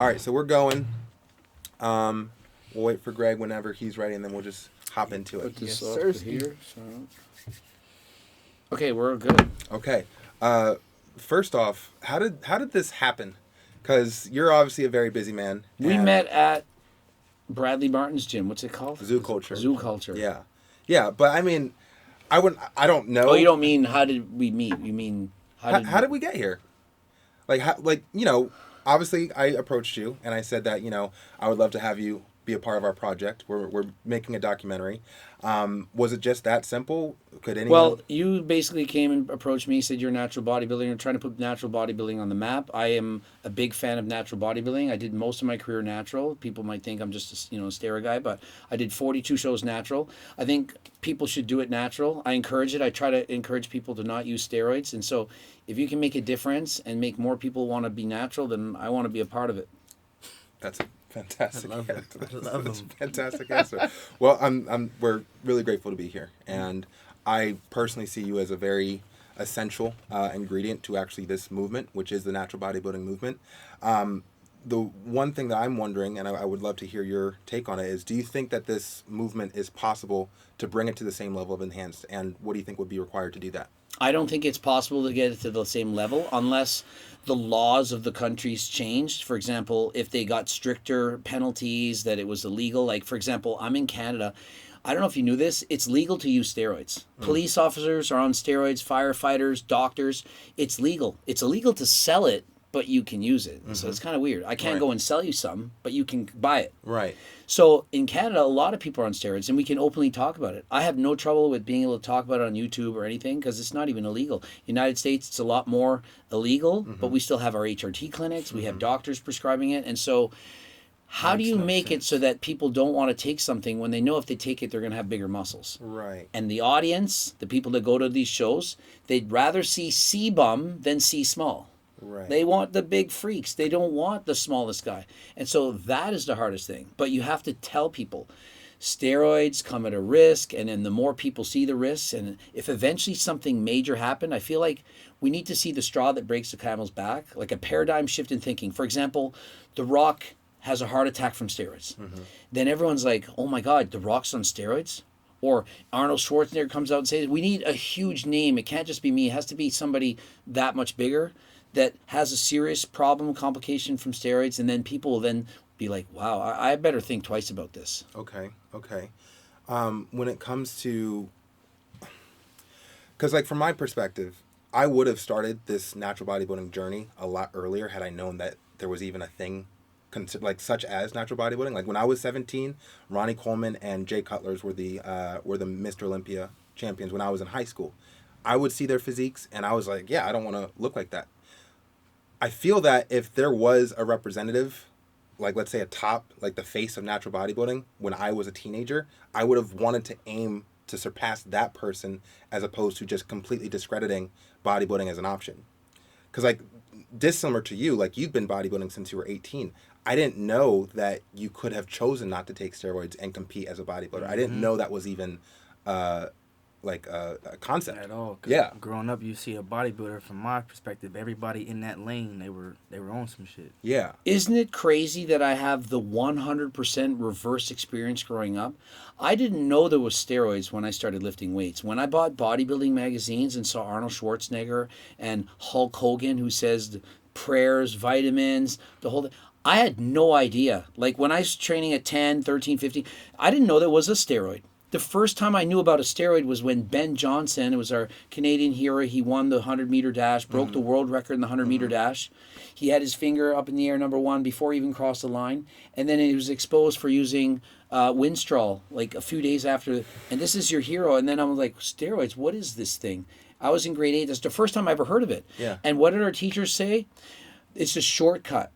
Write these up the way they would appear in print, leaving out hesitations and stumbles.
All right, so we're going. We'll wait for Greg whenever he's ready, and then we'll just hop into it. Put this Yes, off sir. to here. So. Okay, we're good. Okay. First off, how did this happen? Because you're obviously a very busy man. We and met at Bradley Martin's gym. What's it called? Zoo Culture. Zoo Culture. Yeah, yeah. But I mean, I don't know. Oh, you don't mean how did we meet? You mean How did we get here? Obviously I approached you and I said that I would love to have you be a part of our project. We're making a documentary. Was it just that simple? Could anyone? Well, you basically came and approached me, said you're a natural bodybuilder. You're trying to put natural bodybuilding on the map. I am a big fan of natural bodybuilding. I did most of my career natural. People might think I'm just a steroid guy, but I did 42 shows natural. I think people should do it natural. I encourage it. I try to encourage people to not use steroids. And so if you can make a difference and make more people want to be natural, then I want to be a part of it. That's a fantastic I love answer. it. I love That's a him. fantastic answer. Well, we're really grateful to be here, and I personally see you as a very essential ingredient to actually this movement, which is the natural bodybuilding movement. The one thing that I'm wondering, and I would love to hear your take on it, is do you think that this movement is possible to bring it to the same level of enhanced, and what do you think would be required to do that? I don't think it's possible to get it to the same level unless the laws of the countries changed. For example, if they got stricter penalties, that it was illegal. Like, for example, I'm in Canada. I don't know if you knew this. It's legal to use steroids. Police officers are on steroids, firefighters, doctors. It's legal. It's illegal to sell it, but you can use it. So it's kind of weird. I can't Right. go and sell you some, but you can buy it. Right. So in Canada, a lot of people are on steroids, and we can openly talk about it. I have no trouble with being able to talk about it on YouTube or anything because it's not even illegal. United States, it's a lot more illegal, but we still have our HRT clinics. We have doctors prescribing it. And so how do you no make it sense. so that people don't want to take something when they know if they take it, they're going to have bigger muscles? Right. And the audience, the people that go to these shows, they'd rather see C-bum than C-small. Right. They want the big freaks. They don't want the smallest guy. And so that is the hardest thing. But you have to tell people steroids come at a risk, and then the more people see the risks, and if eventually something major happened, I feel like we need to see the straw that breaks the camel's back, like a paradigm shift in thinking. For example, The Rock has a heart attack from steroids. Then everyone's like, oh my God, The Rock's on steroids? Or Arnold Schwarzenegger comes out and says, we need a huge name. It can't just be me. It has to be somebody that much bigger that has a serious problem, complication from steroids, and then people will then be like, wow, I better think twice about this. Okay. When it comes to, because like from my perspective, I would have started this natural bodybuilding journey a lot earlier had I known that there was even a thing like such as natural bodybuilding. Like when I was 17, Ronnie Coleman and Jay Cutler's were the Mr. Olympia champions when I was in high school. I would see their physiques and I was like, yeah, I don't want to look like that. I feel that if there was a representative, like let's say a top, like the face of natural bodybuilding, when I was a teenager, I would have wanted to aim to surpass that person as opposed to just completely discrediting bodybuilding as an option. Because like dissimilar to you, like you've been bodybuilding since you were 18. I didn't know that you could have chosen not to take steroids and compete as a bodybuilder. I didn't know that was even like a concept At all. 'Cause Yeah. growing up, you see a bodybuilder. From my perspective, everybody in that lane, they were on some shit. Yeah. Isn't it crazy that I have the 100% reverse experience growing up? I didn't know there was steroids when I started lifting weights. When I bought bodybuilding magazines and saw Arnold Schwarzenegger and Hulk Hogan, who says prayers, vitamins, the whole thing, I had no idea. Like when I was training at 10, 13, 15, I didn't know there was a steroid. The first time I knew about a steroid was when Ben Johnson, it was our Canadian hero, he won the 100-meter dash, broke the world record in the 100-meter dash. He had his finger up in the air, number one, before he even crossed the line. And then he was exposed for using Winstrol, like a few days after. And this is your hero. And then I'm like, steroids, what is this thing? I was in grade 8. That's the first time I ever heard of it. Yeah. And what did our teachers say? It's a shortcut.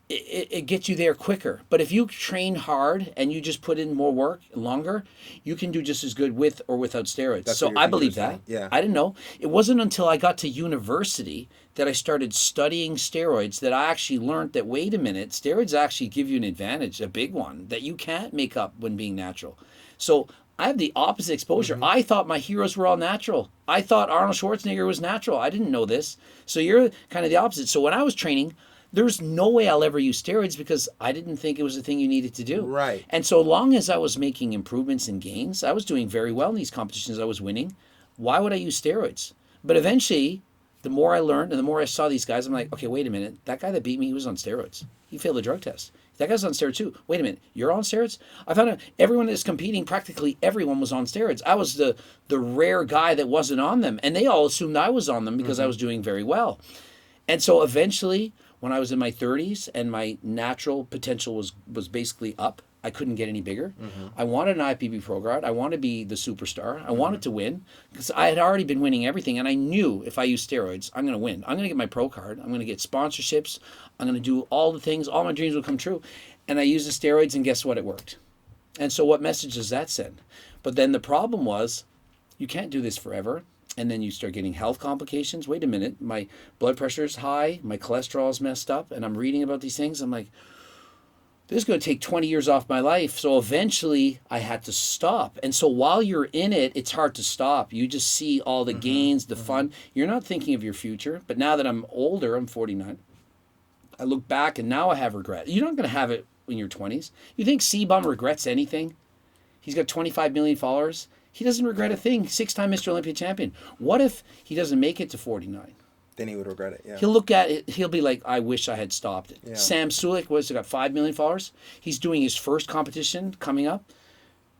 It gets you there quicker. But if you train hard and you just put in more work longer, you can do just as good with or without steroids. That's So what your I teachers believe say. that. Yeah. I didn't know. It wasn't until I got to university that I started studying steroids that I actually learned that, wait a minute, steroids actually give you an advantage, a big one, that you can't make up when being natural. So I have the opposite exposure. I thought my heroes were all natural. I thought Arnold Schwarzenegger was natural. I didn't know this. So you're kind of the opposite. So when I was training, There's no way I'll ever use steroids because I didn't think it was a thing you needed to do. Right. And so long as I was making improvements and gains, I was doing very well in these competitions. I was winning. Why would I use steroids? But eventually, the more I learned and the more I saw these guys, I'm like, okay, wait a minute. That guy that beat me, he was on steroids. He failed the drug test. That guy's on steroids too. Wait a minute, you're on steroids? I found out everyone that's competing, practically everyone was on steroids. I was the rare guy that wasn't on them. And they all assumed I was on them because I was doing very well. And so eventually, when I was in my 30s and my natural potential was basically up, I couldn't get any bigger. I wanted an IPB Pro Guard. I wanted to be the superstar. I wanted to win because I had already been winning everything. And I knew if I use steroids, I'm going to win. I'm going to get my pro card. I'm going to get sponsorships. I'm going to do all the things. All my dreams will come true. And I used the steroids, and guess what? It worked. And so what message does that send? But then the problem was you can't do this forever. And then you start getting health complications. Wait a minute. My blood pressure is high. My cholesterol is messed up. And I'm reading about these things. I'm like, this is going to take 20 years off my life. So eventually I had to stop. And so while you're in it, it's hard to stop. You just see all the gains, the fun. You're not thinking of your future. But now that I'm older, I'm 49, I look back and now I have regret. You're not going to have it in your 20s. You think C-Bum regrets anything? He's got 25 million followers. He doesn't regret a thing. 6-time Mr. Olympia champion. What if he doesn't make it to 49? Then he would regret it, yeah. He'll look at it, he'll be like, I wish I had stopped it. Yeah. Sam Sulek got 5 million followers. He's doing his first competition coming up.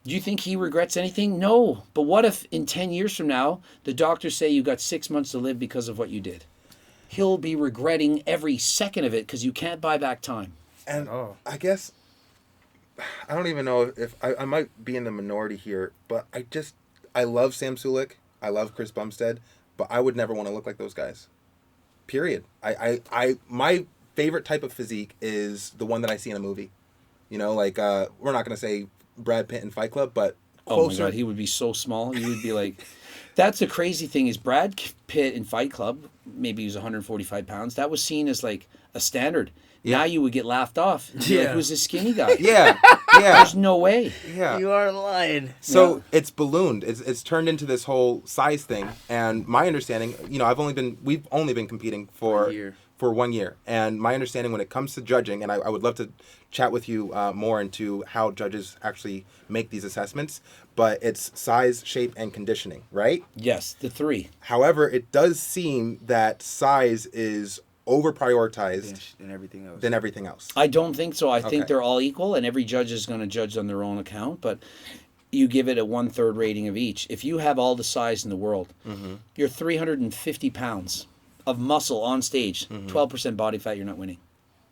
Do you think he regrets anything? No. But what if in 10 years from now, the doctors say you got 6 months to live because of what you did? He'll be regretting every second of it because you can't buy back time. And I guess, I don't even know if, I might be in the minority here, but I love Sam Sulek. I love Chris Bumstead, but I would never want to look like those guys. Period. My favorite type of physique is the one that I see in a movie. You know, like, we're not going to say Brad Pitt in Fight Club, but closer. Oh my God, he would be so small. You would be like, that's the crazy thing is Brad Pitt in Fight Club, maybe he was 145 pounds. That was seen as like a standard. Yeah. Now you would get laughed off. You're like, who's this skinny guy? Yeah. There's no way. Yeah. You are lying. So it's ballooned. It's turned into this whole size thing. And my understanding, you know, we've only been competing for 1 year. And my understanding when it comes to judging, and I would love to chat with you more into how judges actually make these assessments, but it's size, shape, and conditioning, right? Yes, the three. However, it does seem that size is over prioritized than everything else. I don't think so. I think they're all equal, and every judge is going to judge on their own account, but you give it a 1/3 rating of each. If you have all the size in the world, you're 350 pounds of muscle on stage, 12% body fat, you're not winning.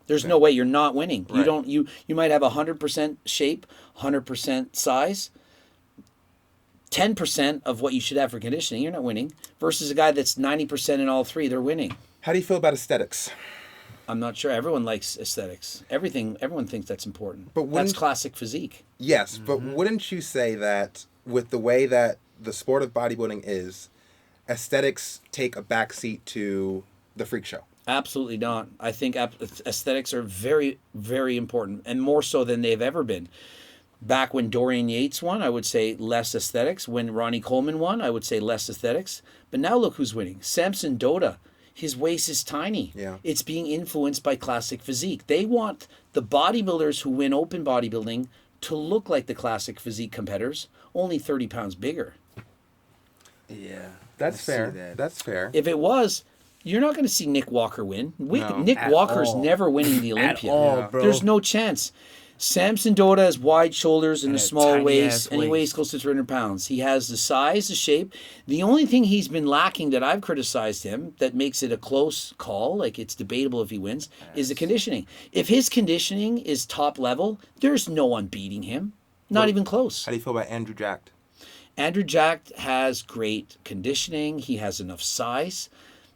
There's no way you're not winning. Right. You might have 100% shape, 100% size, 10% of what you should have for conditioning, you're not winning, versus a guy that's 90% in all three, they're winning. How do you feel about aesthetics? I'm not sure. Everyone likes aesthetics. Everyone thinks that's important. But that's classic physique. Yes, but wouldn't you say that with the way that the sport of bodybuilding is, aesthetics take a backseat to the freak show? Absolutely not. I think aesthetics are very, very important, and more so than they've ever been. Back when Dorian Yates won, I would say less aesthetics. When Ronnie Coleman won, I would say less aesthetics. But now look who's winning. Samson Dota. His waist is tiny. Yeah. It's being influenced by classic physique. They want the bodybuilders who win open bodybuilding to look like the classic physique competitors, only 30 pounds bigger. Yeah. That's fair. That's fair. If it was, you're not going to see Nick Walker win. No. Nick Walker's never winning the Olympia. At all, bro. There's no chance. Samson Dota has wide shoulders and a small waist, and he weighs waist. close to 300 pounds. He has the size, the shape. The only thing he's been lacking that I've criticized him that makes it a close call, like it's debatable if he wins, is the conditioning. If his conditioning is top level, there's no one beating him. Not even close. How do you feel about Andrew Jacked? Andrew Jack has great conditioning. He has enough size.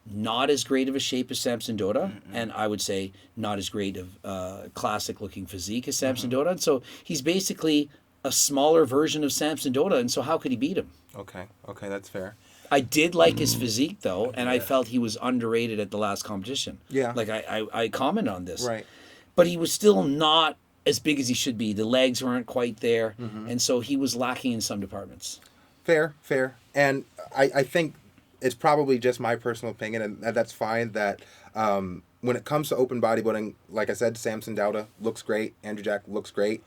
Not as great of a shape as Samson Dota, and I would say not as great of classic-looking physique as Samson Dota. And so he's basically a smaller version of Samson Dota, and so how could he beat him? Okay, that's fair. I did like his physique, though, and I felt he was underrated at the last competition. Yeah. Like, I comment on this. Right. But he was still not as big as he should be. The legs weren't quite there, and so he was lacking in some departments. Fair. And I think it's probably just my personal opinion, and that's fine, that when when it comes to open bodybuilding, like I said, Samson Dauda looks great. Andrew Jack looks great.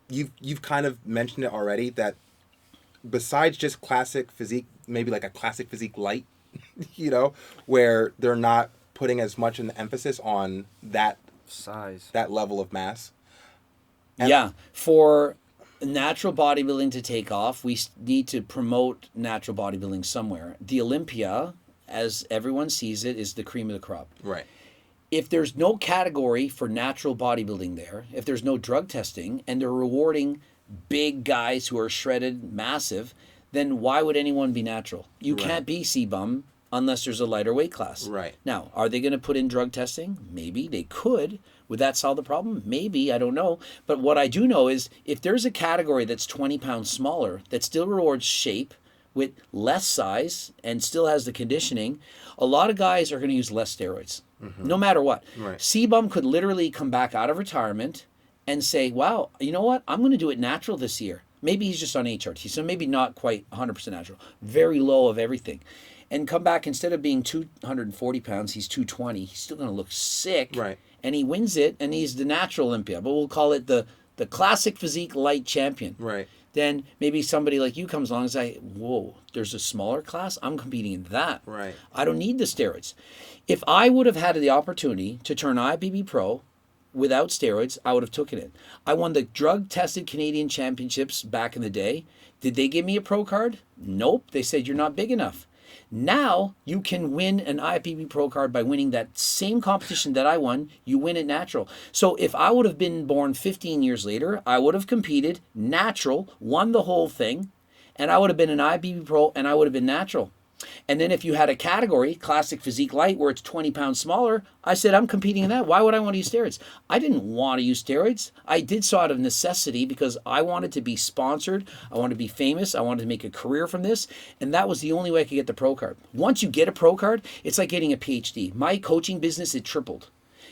You've kind of mentioned it already that besides just classic physique, maybe like a classic physique light, where they're not putting as much an emphasis on that size, that level of mass. Yeah, for natural bodybuilding to take off, we need to promote natural bodybuilding somewhere. The Olympia, as everyone sees it, is the cream of the crop. Right. If there's no category for natural bodybuilding there, if there's no drug testing, and they're rewarding big guys who are shredded, massive, then why would anyone be natural? You can't be C-bum unless there's a lighter weight class. Right. Now, are they going to put in drug testing? Maybe. They could. Would that solve the problem? Maybe. I don't know. But what I do know is if there's a category that's 20 pounds smaller that still rewards shape with less size and still has the conditioning, a lot of guys are going to use less steroids, no matter what. Right. C-bum could literally come back out of retirement and say, wow, you know what? I'm going to do it natural this year. Maybe he's just on HRT, so maybe not quite 100% natural. Very low of everything. And come back, instead of being 240 pounds, he's 220. He's still going to look sick. Right. And he wins it, and he's the natural Olympia. But we'll call it the classic physique light champion. Right. Then maybe somebody like you comes along and says, whoa, there's a smaller class? I'm competing in that. Right. I don't need the steroids. If I would have had the opportunity to turn IFBB Pro without steroids, I would have taken it. I won the drug-tested Canadian Championships back in the day. Did they give me a pro card? Nope. They said you're not big enough. Now you can win an IFBB Pro card by winning that same competition that I won. You win it natural. So if I would have been born 15 years later, I would have competed natural, won the whole thing, and I would have been an IFBB Pro and I would have been natural. And then if you had a category, classic physique light, where it's 20 pounds smaller, I said, I'm competing in that. Why would I want to use steroids? I didn't want to use steroids. I did so out of necessity because I wanted to be sponsored. I wanted to be famous. I wanted to make a career from this. And that was the only way I could get the pro card. Once you get a pro card, it's like getting a PhD. My coaching business, it tripled.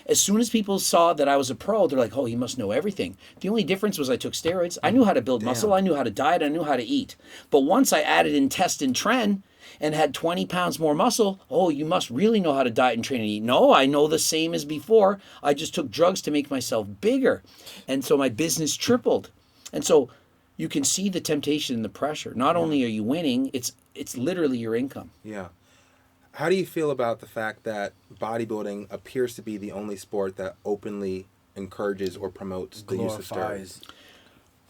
As soon as people saw that I was a pro, they're like, oh, he must know everything. The only difference was I took steroids. I knew how to build muscle. I knew how to diet. I knew how to eat. But once I added in test and trend, and had 20 pounds more muscle, oh, you must really know how to diet and train and eat. No, I know the same as before. I just took drugs to make myself bigger. And so my business tripled. And so you can see the temptation and the pressure. Not only are you winning, it's literally your income. Yeah. How do you feel about the fact that bodybuilding appears to be the only sport that openly encourages or promotes the use of steroids?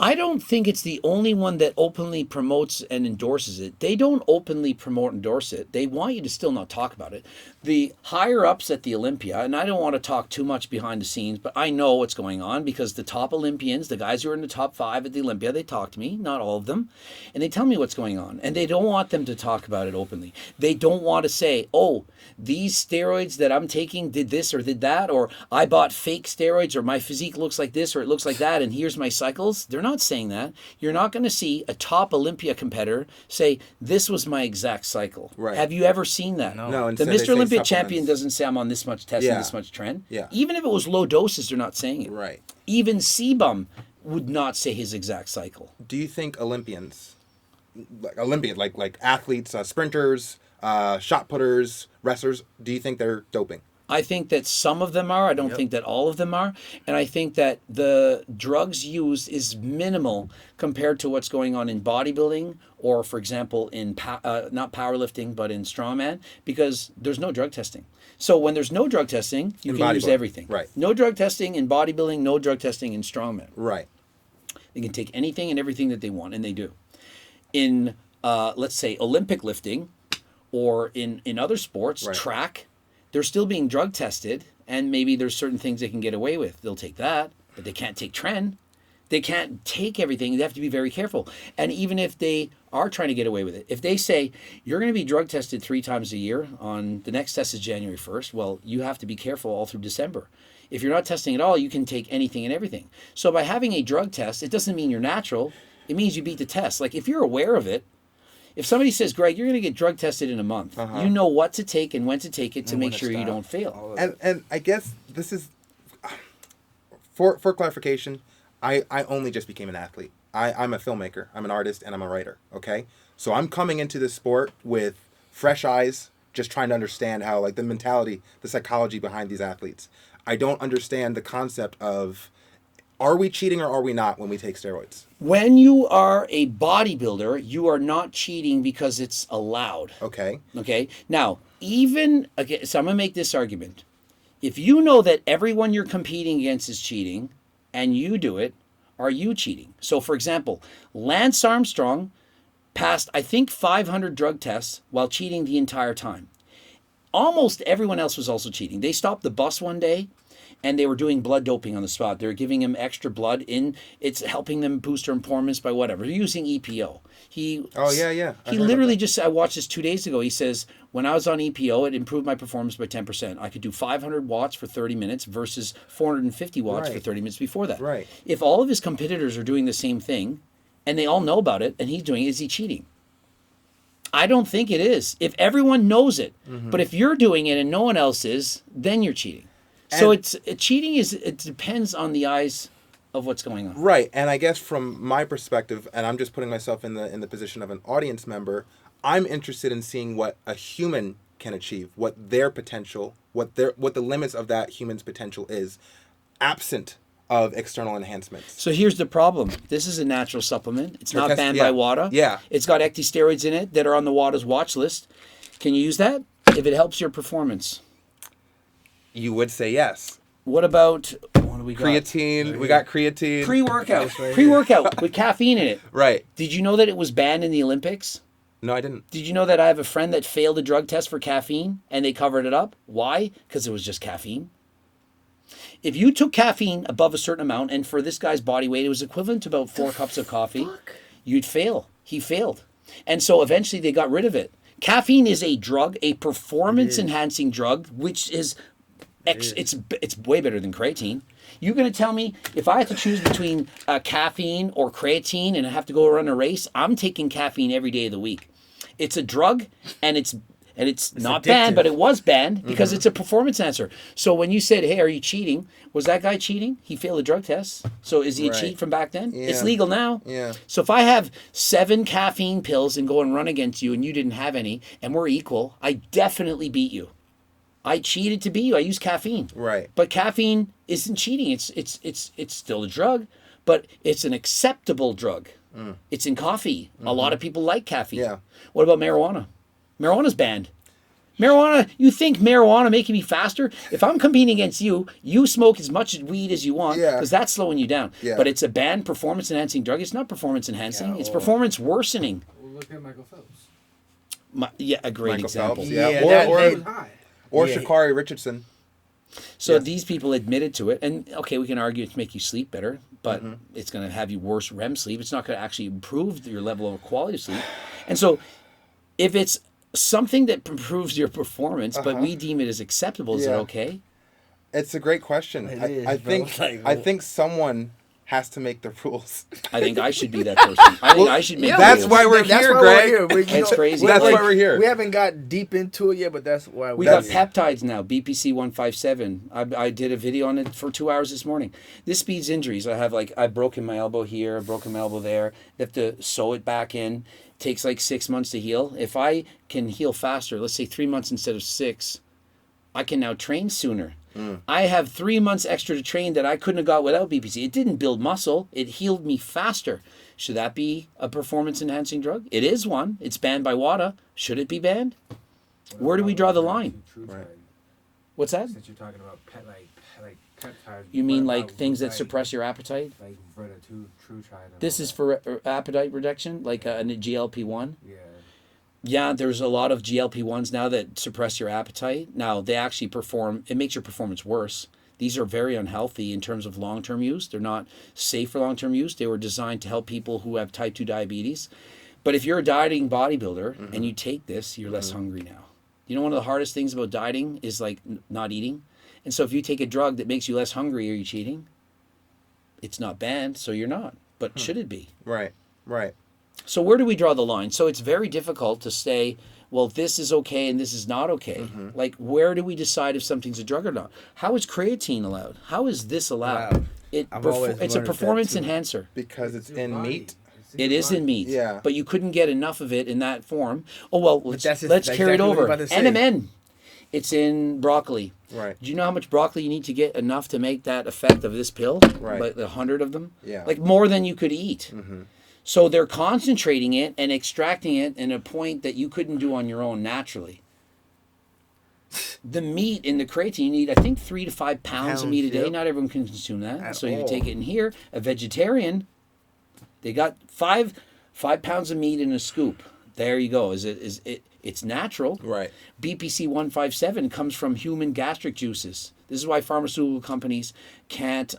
I don't think it's the only one that openly promotes and endorses it. They don't openly promote and endorse it. They want you to still not talk about it. The higher ups at the Olympia, and I don't want to talk too much behind the scenes, but I know what's going on because the top Olympians, the guys who are in the top 5 at the Olympia, they talk to me, not all of them, and they tell me what's going on. And they don't want them to talk about it openly. They don't want to say, oh, these steroids that I'm taking did this or did that, or I bought fake steroids, or my physique looks like this or it looks like that, and here's my cycles. They're not saying that. You're not going to see a top Olympia competitor say, this was my exact cycle. Right. Have you ever seen that? No. The Mr. Olympia champion doesn't say I'm on this much test and this much trend. Yeah. Even if it was low doses, they're not saying it. Right. Even C-bum would not say his exact cycle. Do you think Olympians, like athletes, sprinters, shot putters, wrestlers, do you think they're doping? I think that some of them are. I don't think that all of them are. And I think that the drugs used is minimal compared to what's going on in bodybuilding or, for example, in not powerlifting, but in strongman, because there's no drug testing. So when there's no drug testing, you can use everything. Right. No drug testing in bodybuilding, no drug testing in strongman. Right. They can take anything and everything that they want, and they do. In, let's say, Olympic lifting or in other sports, track, they're still being drug tested, and maybe there's certain things they can get away with. They'll take that, but they can't take trend. They can't take everything. They have to be very careful. And even if they are trying to get away with it, if they say, you're going to be drug tested 3 times a year, on the next test is January 1st, well, you have to be careful all through December. If you're not testing at all, you can take anything and everything. So by having a drug test, it doesn't mean you're natural. It means you beat the test. Like, if you're aware of it, if somebody says, Greg, you're going to get drug tested in a month, you know what to take and when to take it to make sure you don't fail. And I guess this is, for clarification, I only just became an athlete. I'm a filmmaker, I'm an artist, and I'm a writer, okay? So I'm coming into this sport with fresh eyes, just trying to understand how, like, the mentality, the psychology behind these athletes. I don't understand the concept of, are we cheating or are we not when we take steroids? When you are a bodybuilder, you are not cheating because it's allowed. Okay. Okay. Now, okay, so I'm going to make this argument. If you know that everyone you're competing against is cheating and you do it, are you cheating? So, for example, Lance Armstrong passed, I think, 500 drug tests while cheating the entire time. Almost everyone else was also cheating. They stopped the bus one day and they were doing blood doping on the spot. They were giving him extra blood it's helping them boost their performance by whatever. They're using EPO. He literally just, I watched this 2 days ago. He says, when I was on EPO, it improved my performance by 10%. I could do 500 watts for 30 minutes versus 450 watts for 30 minutes before that. Right. If all of his competitors are doing the same thing and they all know about it and he's doing it, is he cheating? I don't think it is. If everyone knows it, but if you're doing it and no one else is, then you're cheating. So cheating it depends on the eyes of what's going on. Right, and I guess from my perspective, and I'm just putting myself in the position of an audience member, I'm interested in seeing what a human can achieve, what their potential, what the limits of that human's potential is, absent of external enhancements. So here's the problem. This is a natural supplement. It's not banned by WADA. Yeah. It's got ectosteroids in it that are on the WADA's watch list. Can you use that if it helps your performance? You would say yes. What about, what do we got? Creatine. We got creatine. Pre-workout. Pre-workout with caffeine in it. Right. Did you know that it was banned in the Olympics? No, I didn't. Did you know that I have a friend that failed a drug test for caffeine and they covered it up? Why? Because it was just caffeine. If you took caffeine above a certain amount, and for this guy's body weight, it was equivalent to about 4 cups of coffee, you'd fail. He failed. And so eventually they got rid of it. Caffeine is a drug, a performance-enhancing drug, which is, it's way better than creatine. You're going to tell me if I have to choose between caffeine or creatine and I have to go run a race, I'm taking caffeine every day of the week. It's a drug, and it's not banned, but it was banned because it's a performance enhancer. So when you said, hey, are you cheating? Was that guy cheating? He failed a drug test. So is he a cheat from back then? Yeah. It's legal now. Yeah. So if I have 7 caffeine pills and go and run against you and you didn't have any and we're equal, I definitely beat you. I cheated to beat you. I used caffeine. Right. But caffeine isn't cheating. It's still a drug, but it's an acceptable drug. It's in coffee. A lot of people like caffeine. Yeah. What about marijuana? Marijuana's banned. Marijuana, you think marijuana making me faster? If I'm competing against you, you smoke as much weed as you want because that's slowing you down. Yeah. But it's a banned performance-enhancing drug. It's not performance-enhancing. It's performance-worsening. Well, look at Michael Phelps. A great Michael example. Phelps, yeah. High. Or Sha'Carri Richardson. So these people admitted to it, and okay, we can argue it's make you sleep better, but it's going to have you worse REM sleep. It's not going to actually improve your level of quality of sleep. And so if it's something that improves your performance, but we deem it as acceptable, is it okay? It's a great question. I think someone has to make the rules. I think I should be that person. I think I should make That's the rules. why we're here, Greg. It's crazy. That's Like, why we're here. We haven't got deep into it yet, but that's why we got peptides now, BPC 157. I did a video on it for 2 hours this morning. This speeds injuries. I've broken my elbow here, I've broken my elbow there. They have to sew it back in. It takes like 6 months to heal. If I can heal faster, let's say 3 months instead of 6, I can now train sooner. I have 3 months extra to train that I couldn't have got without BPC. It didn't build muscle. It healed me faster. Should that be a performance-enhancing drug? It is one. It's banned by WADA. Should it be banned? Where do we draw the line? Right. What's that? Since you're talking about peptides. You mean like things that suppress your appetite? Like Verta-True-Tried. This is for appetite reduction, like a GLP-1? Yeah. Yeah, there's a lot of GLP-1s now that suppress your appetite. Now, they actually it makes your performance worse. These are very unhealthy in terms of long-term use. They're not safe for long-term use. They were designed to help people who have type 2 diabetes. But if you're a dieting bodybuilder and you take this, you're less hungry now. You know, one of the hardest things about dieting is like not eating. And so if you take a drug that makes you less hungry, are you cheating? It's not banned, so you're not. But should it be? Right. So where do we draw the line? So it's very difficult to say, well, this is okay and this is not okay. Like, where do we decide if something's a drug or not? How is creatine allowed? How is this allowed? It's a performance enhancer. Because it's in meat. It is in meat. Yeah. But you couldn't get enough of it in that form. Oh, well, let's that's just carry it exactly what over. I'm about to say. NMN. It's in broccoli. Right. Do you know how much broccoli you need to get enough to make that effect of this pill? Right. Like 100 of them? Yeah. Like more than you could eat. Mm-hmm. So they're concentrating it and extracting it in a point that you couldn't do on your own naturally. The meat in the creatine, you need, I think, 3 to 5 pounds of meat a day. Yep. Not everyone can consume that. At So you all. take it in here. A vegetarian, they got 5 pounds of meat in a scoop. There you go. It's natural. Right. BPC 157 comes from human gastric juices. This is why pharmaceutical companies can't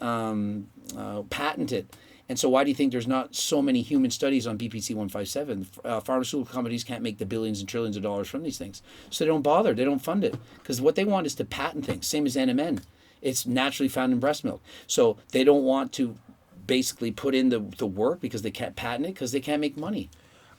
patent it. And so why do you think there's not so many human studies on BPC 157? Pharmaceutical companies can't make the billions and trillions of dollars from these things. So they don't bother. They don't fund it. Because what they want is to patent things. Same as NMN. It's naturally found in breast milk. So they don't want to basically put in the work because they can't patent it because they can't make money.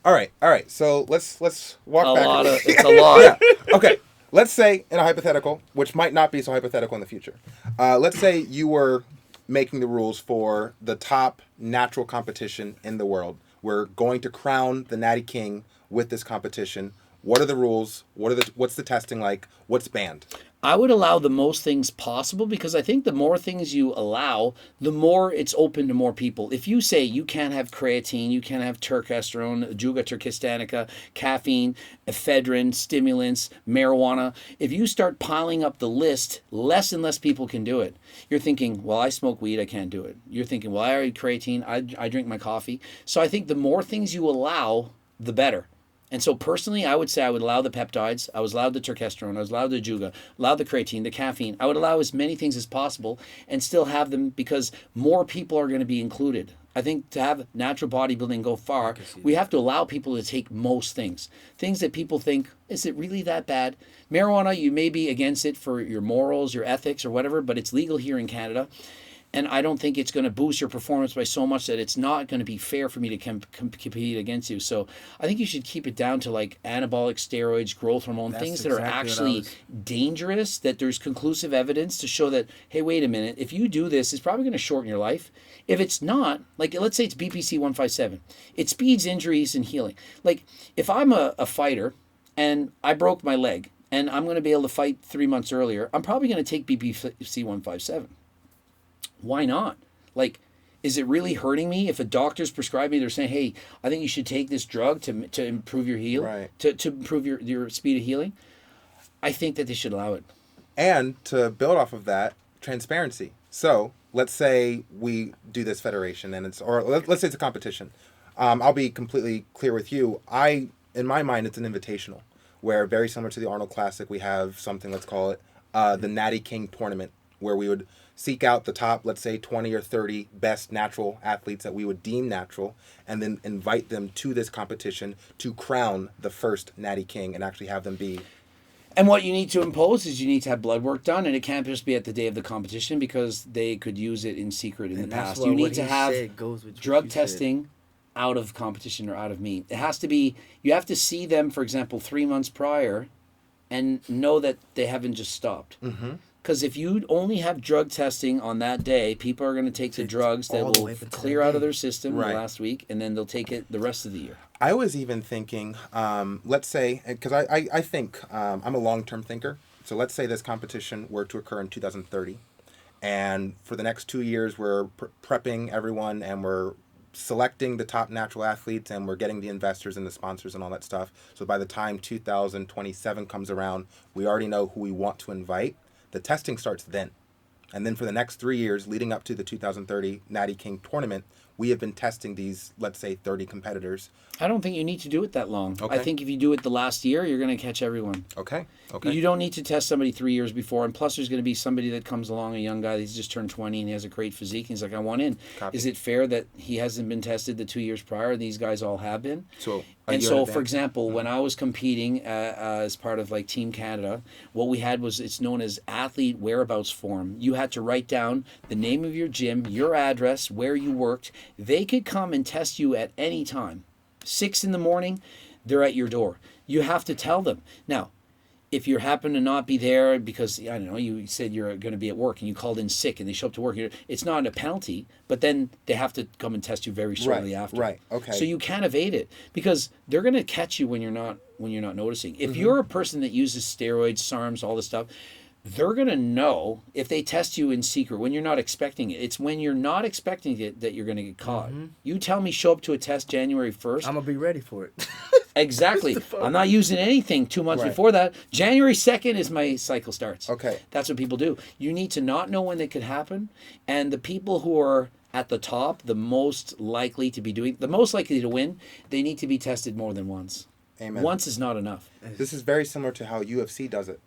All right. So let's walk back. It's a lot. Yeah. Okay. Let's say in a hypothetical, which might not be so hypothetical in the future. Let's say you were making the rules for the top natural competition in the world. We're going to crown the Natty King with this competition. What are the rules? What's the testing like? What's banned? I would allow the most things possible because I think the more things you allow, the more it's open to more people. If you say you can't have creatine, you can't have turkesterone, juga turkistanica, caffeine, ephedrine, stimulants, marijuana, if you start piling up the list, less and less people can do it. You're thinking, well, I smoke weed, I can't do it. You're thinking, well, I eat creatine, I drink my coffee. So I think the more things you allow, the better. And so personally, I would say I would allow the peptides, I would allow the turkesterone, I would allow the juga, allow the creatine, the caffeine. I would allow as many things as possible and still have them because more people are going to be included. I think to have natural bodybuilding go far, we have to allow people to take most things. Things that people think, is it really that bad? Marijuana, you may be against it for your morals, your ethics, or whatever, but it's legal here in Canada. And I don't think it's going to boost your performance by so much that it's not going to be fair for me to compete against you. So I think you should keep it down to like anabolic steroids, growth hormone, That's things that are exactly what I actually was- dangerous, that there's conclusive evidence to show that, hey, wait a minute, if you do this, it's probably going to shorten your life. If it's not, like let's say it's BPC 157, it speeds injuries and healing. Like if I'm a fighter and I broke my leg and I'm going to be able to fight 3 months earlier, I'm probably going to take BPC 157. Why not? Like, is it really hurting me if a doctor's prescribed me? They're saying, "Hey, I think you should take this drug to improve your heal, Right. to improve your speed of healing." I think that they should allow it. And to build off of that, transparency. So let's say we do this federation, and let's say it's a competition. I'll be completely clear with you. In my mind, it's an invitational, where very similar to the Arnold Classic, we have something. Let's call it the Natty King tournament, where we would seek out the top, let's say 20 or 30 best natural athletes that we would deem natural, and then invite them to this competition to crown the first Natty King and actually have them be. And what you need to impose is you need to have blood work done, and it can't just be at the day of the competition because they could use it in secret in the past. You need to have drug testing out of competition or out of meet. It has to be, you have to see them, for example, 3 months prior and know that they haven't just stopped. Mm-hmm. Because if you only have drug testing on that day, people are going to take the drugs that will clear out of their system Right. the last week, and then they'll take it the rest of the year. I was even thinking, let's say, because I think I'm a long-term thinker. So let's say this competition were to occur in 2030. And for the next 2 years, we're prepping everyone and we're selecting the top natural athletes and we're getting the investors and the sponsors and all that stuff. So by the time 2027 comes around, we already know who we want to invite. The testing starts then. And then for the next 3 years leading up to the 2030 Natty King tournament, we have been testing these, let's say, 30 competitors. I don't think you need to do it that long. Okay. I think if you do it the last year, you're going to catch everyone. Okay. You don't need to test somebody 3 years before. And plus, there's going to be somebody that comes along, a young guy, he's just turned 20 and he has a great physique. And he's like, I want in. Copy. Is it fair that he hasn't been tested the 2 years prior? These guys all have been. So, And so, for example, when I was competing as part of like Team Canada, what we had was, it's known as athlete whereabouts form. You had to write down the name of your gym, your address, where you worked. They could come and test you at any time. 6 in the morning, they're at your door. You have to tell them. Now, if you happen to not be there because, I don't know, you said you're going to be at work and you called in sick and they show up to work, it's not a penalty, but then they have to come and test you very shortly after. Right. Okay. So you can't evade it because they're going to catch you when you're not noticing. If you're a person that uses steroids, SARMs, all this stuff, they're going to know if they test you in secret when you're not expecting it. It's when you're not expecting it that you're going to get caught. You tell me show up to a test January 1st. I'm going to be ready for it. Exactly. I'm not using anything 2 months before that. January 2nd is my cycle starts. Okay. That's what people do. You need to not know when they could happen. And the people who are at the top, the most likely to win, they need to be tested more than once. Amen. Once is not enough. This is very similar to how UFC does it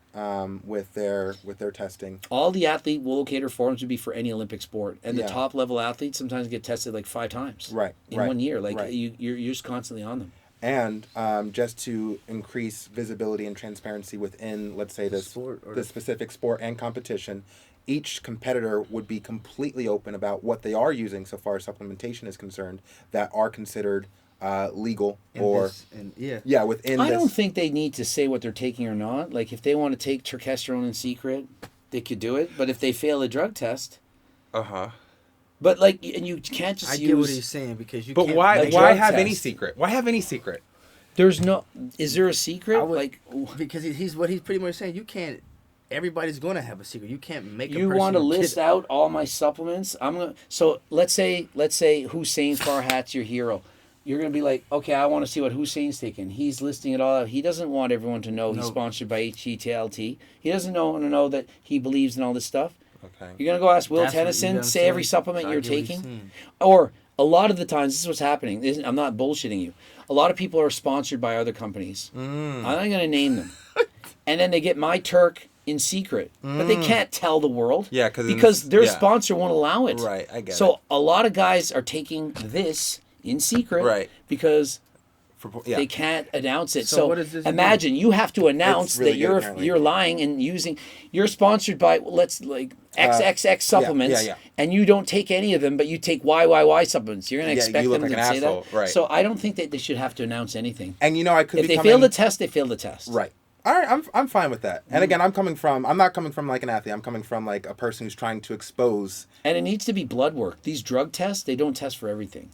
with their testing. All the athlete locator forms would be for any Olympic sport, and the Yeah. top level athletes sometimes get tested like 5 times. Right. In 1 year, you're just constantly on them. And just to increase visibility and transparency within, let's say, this specific sport and competition, each competitor would be completely open about what they are using so far as supplementation is concerned that are considered legal within I don't think they need to say what they're taking or not. Like if they want to take testosterone in secret, they could do it. But if they fail a drug test, but like, and you can't just I use. get what he's saying because you. But can't why drug have test. any secret? Why have any secret? There's no. Is there a secret? Because he's what he's pretty much saying. You can't. Everybody's going to have a secret. You can't make. You want to list out all my supplements? So let's say Hussein Farhat's your hero. You're going to be like, okay, I want to see what Hussein's taking. He's listing it all out. He doesn't want everyone to know he's sponsored by HGTLT. He doesn't want to know that he believes in all this stuff. Okay. You're going to go ask Will Tennyson, say every supplement you're taking? Or a lot of the times, this is what's happening. I'm not bullshitting you. A lot of people are sponsored by other companies. I'm not going to name them. And then they get My Turk in secret. But they can't tell the world. Yeah, because their sponsor won't allow it. Right, I get it. So a lot of guys are taking this in secret because they can't announce it. So what does this imagine you have to announce really that good, you're lying and you're sponsored by XXX supplements and you don't take any of them, but you take YYY supplements. You're going to expect them to say that. Right. So I don't think that they should have to announce anything. And I could if they fail the test, they fail the test. Right. All right, I'm fine with that. And again, I'm not coming from like an athlete. I'm coming from like a person who's trying to expose. And it needs to be blood work. These drug tests, they don't test for everything.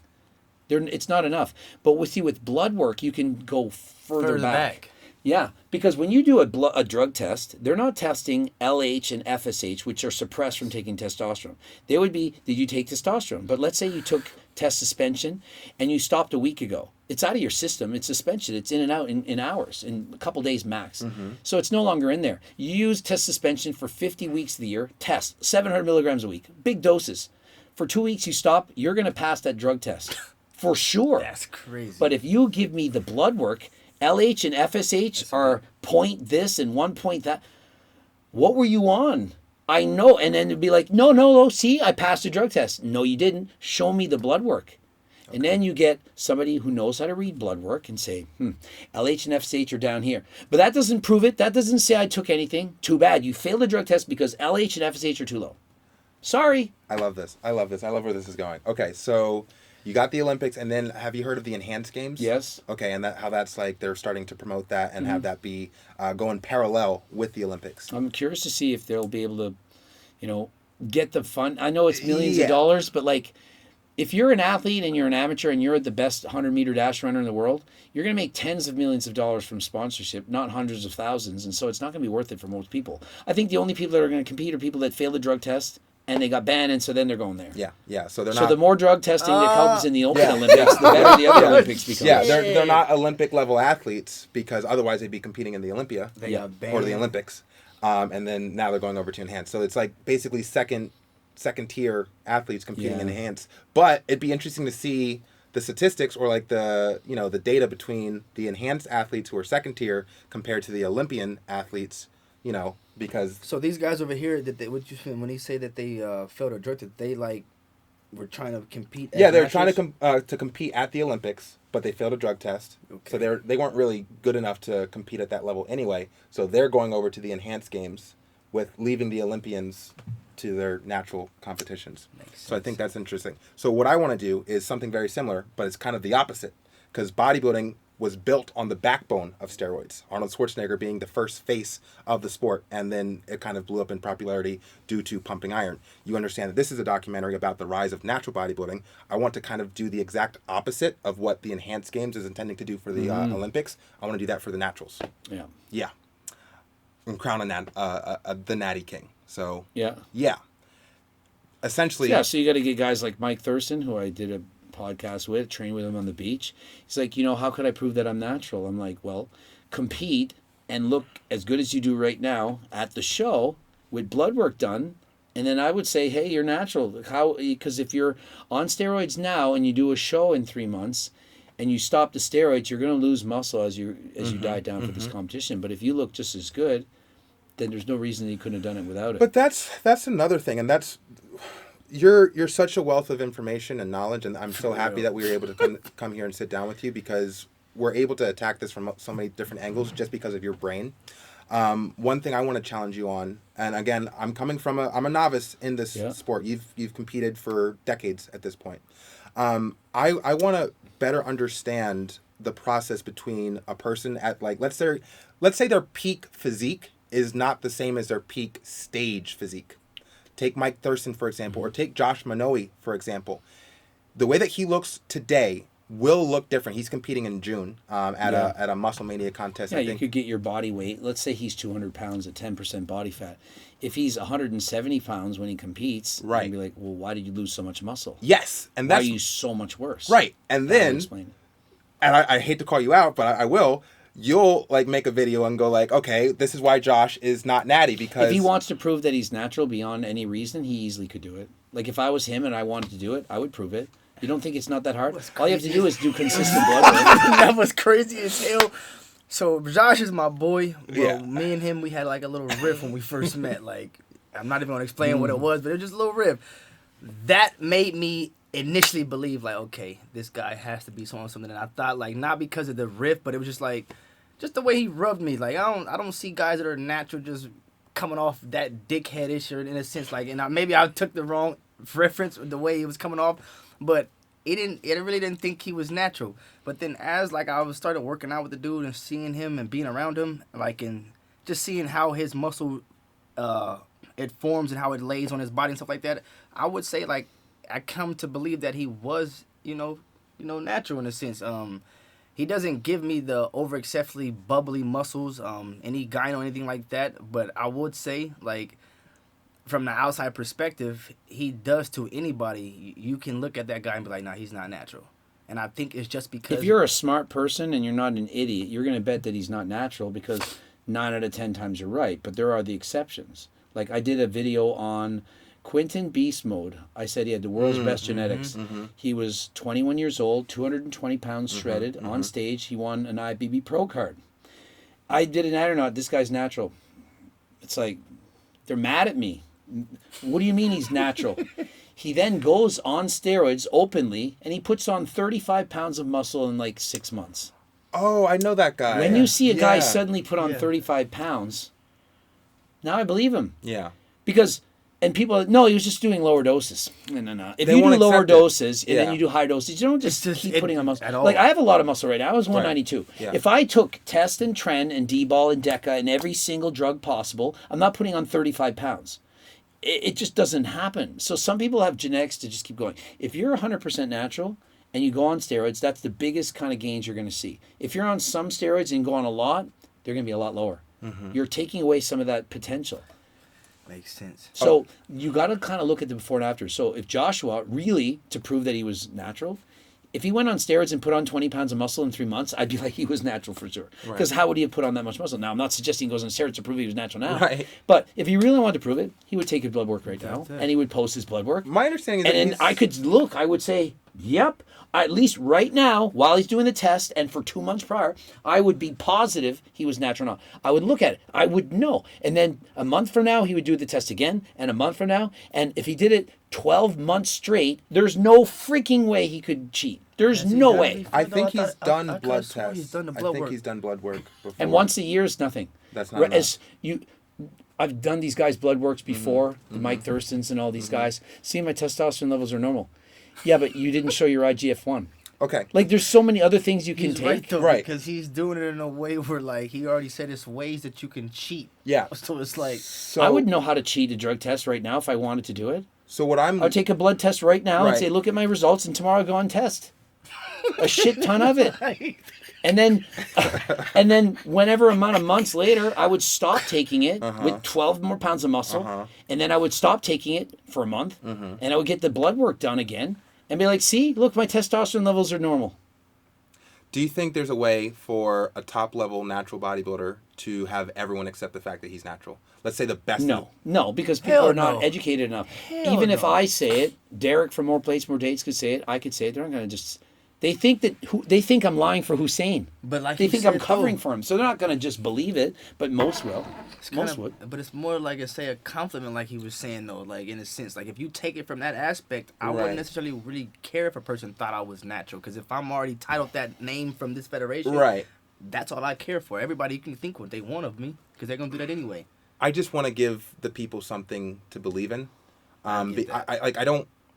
It's not enough. But with blood work, you can go further back. Yeah, because when you do a drug test, they're not testing LH and FSH, which are suppressed from taking testosterone. They would be, did you take testosterone? But let's say you took test suspension and you stopped a week ago. It's out of your system. It's suspension. It's in and out in hours, in a couple days max. So it's no longer in there. You use test suspension for 50 weeks of the year. Test 700 milligrams a week. Big doses. For 2 weeks you stop, you're going to pass that drug test. For sure. That's crazy. But if you give me the blood work, LH and FSH are point this and 1 point that. What were you on? I know. And then it'd be like, no, see, I passed the drug test. No, you didn't. Show me the blood work. Okay. And then you get somebody who knows how to read blood work and say, LH and FSH are down here. But that doesn't prove it. That doesn't say I took anything. Too bad. You failed the drug test because LH and FSH are too low. Sorry. I love this. I love where this is going. Okay, so you got the Olympics, and then have you heard of the Enhanced Games? Yes. Okay, and how that's like they're starting to promote that and have that be going parallel with the Olympics. I'm curious to see if they'll be able to, get the fund. I know it's millions of dollars, but like, if you're an athlete and you're an amateur and you're the best 100-meter dash runner in the world, you're going to make tens of millions of dollars from sponsorship, not hundreds of thousands, and so it's not going to be worth it for most people. I think the only people that are going to compete are people that fail the drug test and they got banned, and so then they're going there. Yeah. So they're not. not. So the more drug testing that comes in the Olympics, the better the other Olympics become. Yeah, they're not Olympic level athletes because otherwise they'd be competing in the Olympia or the Olympics, and then now they're going over to Enhanced. So it's like basically second tier athletes competing in Enhanced. But it'd be interesting to see the statistics or like the the data between the Enhanced athletes who are second tier compared to the Olympian athletes. Because so these guys over here what you feel when he say that they failed a drug test, they like were trying to compete. They're trying to compete at the Olympics, but they failed a drug test. Okay. So they weren't really good enough to compete at that level anyway. So they're going over to the Enhanced Games, with leaving the Olympians to their natural competitions. So I think that's interesting. So what I want to do is something very similar, but it's kind of the opposite, because bodybuilding was built on the backbone of steroids. Arnold Schwarzenegger being the first face of the sport, and then it kind of blew up in popularity due to pumping iron. You understand that this is a documentary about the rise of natural bodybuilding. I want to kind of do the exact opposite of what the Enhanced Games is intending to do for the Olympics. I want to do that for the naturals. Yeah. Yeah. And crown the Natty King. So, Yeah. yeah. Essentially. Yeah, so you got to get guys like Mike Thurston, who I did a podcast with, train with him on the beach. He's like, how could I prove that I'm natural? I'm like, well, compete and look as good as you do right now at the show with blood work done. And then I would say, hey, you're natural. How? Because if you're on steroids now and you do a show in 3 months and you stop the steroids, you're going to lose muscle as you die down for this competition. But if you look just as good, then there's no reason that you couldn't have done it without it. But that's another thing, and that's you're such a wealth of information and knowledge, and I'm so happy that we were able to come here and sit down with you, because we're able to attack this from so many different angles just because of your brain. One thing I want to challenge you on, and again, I'm a novice in this sport. You've competed for decades at this point. I want to better understand the process between a person at, like, let's say their peak physique is not the same as their peak stage physique. Take Mike Thurston, for example, or take Josh Manoe, for example. The way that he looks today will look different. He's competing in June at a Muscle Mania contest. Yeah, you could get your body weight. Let's say he's 200 pounds at 10% body fat. If he's 170 pounds when he competes, right, you'd be like, well, why did you lose so much muscle? Yes, and that's why are you so much worse? Right, and then, and I hate to call you out, but I will. You'll like make a video and go like, okay, this is why Josh is not natty, because if he wants to prove that he's natural beyond any reason, he easily could do it. Like if I was him and I wanted to do it, I would prove it. You don't think it's not that hard? All you have to do is do consistent blood work. That was crazy as hell. So Josh is my boy. Well, me and him, we had like a little riff when we first met. Like, I'm not even gonna explain what it was, but it was just a little riff. That made me initially believe like, okay, this guy has to be something. And I thought like, not because of the riff, but it was just like, just the way he rubbed me. Like I don't see guys that are natural just coming off that dickheadish, or in a sense, like, and maybe I took the wrong reference with the way he was coming off, but I really didn't think he was natural. But then as like I was started working out with the dude and seeing him and being around him, like, and just seeing how his muscle it forms and how it lays on his body and stuff like that, I would say like I come to believe that he was, natural in a sense. He doesn't give me the over excessively bubbly muscles, any gyno or anything like that. But I would say, like, from the outside perspective, he does to anybody. You can look at that guy and be like, nah, he's not natural. And I think it's just because... If you're a smart person and you're not an idiot, you're going to bet that he's not natural, because 9 out of 10 times you're right. But there are the exceptions. Like, I did a video on Quinton Beast Mode. I said he had the world's best genetics. He was 21 years old, 220 pounds shredded. On stage, he won an IBB Pro card. I did an ad or not, this guy's natural. It's like, they're mad at me. What do you mean he's natural? He then goes on steroids openly, and he puts on 35 pounds of muscle in like 6 months. Oh, I know that guy. When you see a guy suddenly put on 35 pounds, now I believe him. Yeah. Because... And people, no, he was just doing lower doses. No. If you do lower doses and then you do high doses, you don't just keep putting on muscle. Like, I have a lot of muscle right now. I was 192. Right. Yeah. If I took Test and Tren and D-Ball and Deca and every single drug possible, I'm not putting on 35 pounds. It just doesn't happen. So some people have genetics to just keep going. If you're 100% natural and you go on steroids, that's the biggest kind of gains you're going to see. If you're on some steroids and go on a lot, they're going to be a lot lower. You're taking away some of that potential. Makes sense. So you got to kind of look at the before and after. So if Joshua really, to prove that he was natural, if he went on steroids and put on 20 pounds of muscle in 3 months, I'd be like, he was natural for sure. Because how would he have put on that much muscle? Now, I'm not suggesting he goes on steroids to prove he was natural now. Right. But if he really wanted to prove it, he would take his blood work right now, and he would post his blood work. My understanding is that and I could look, I would say, yep, at least right now, while he's doing the test, and for 2 months prior, I would be positive he was natural or not. I would look at it. I would know. And then a month from now, he would do the test again, and a month from now. And if he did it 12 months straight, there's no freaking way he could cheat. There's no way. I think he's done blood tests. I think he's done blood work before. And once a year is nothing. That's not enough. I've done these guys' blood works before, Mike Thurston's and all these guys. See, my testosterone levels are normal. Yeah, but you didn't show your IGF-1. Okay. Like, there's so many other things you can He's take. right, though, Right. because he's doing it in a way where, like, he already said it's ways that you can cheat. Yeah. So it's like, So I would know how to cheat a drug test right now if I wanted to do it. So what I'm I would take a blood test right now and Right. say, look at my results, and tomorrow I'll go and test. A shit ton of it. And then whenever amount of months later, I would stop taking it with 12 more pounds of muscle. And then I would stop taking it for a month. And I would get the blood work done again. And be like, see, look, my testosterone levels are normal. Do you think there's a way for a top level natural bodybuilder to have everyone accept the fact that he's natural? Let's say the best. No, because people Hell are not no. educated enough. Hell Even if no. I say it, Derek from More Plates, More Dates could say it, I could say it, they're not going to just... They think I'm lying for Hussein. But like they you think said, I'm covering though, for him. So they're not going to just believe it, but most will. it's Most kind would. of, but it's more like a compliment, like he was saying though. Like in a sense, like if you take it from that aspect, I Right. wouldn't necessarily really care if a person thought I was natural, because if I'm already titled that name from this federation, Right. that's all I care for. Everybody can think what they want of me, because they're gonna do that anyway. I just want to give the people something to believe in. get that.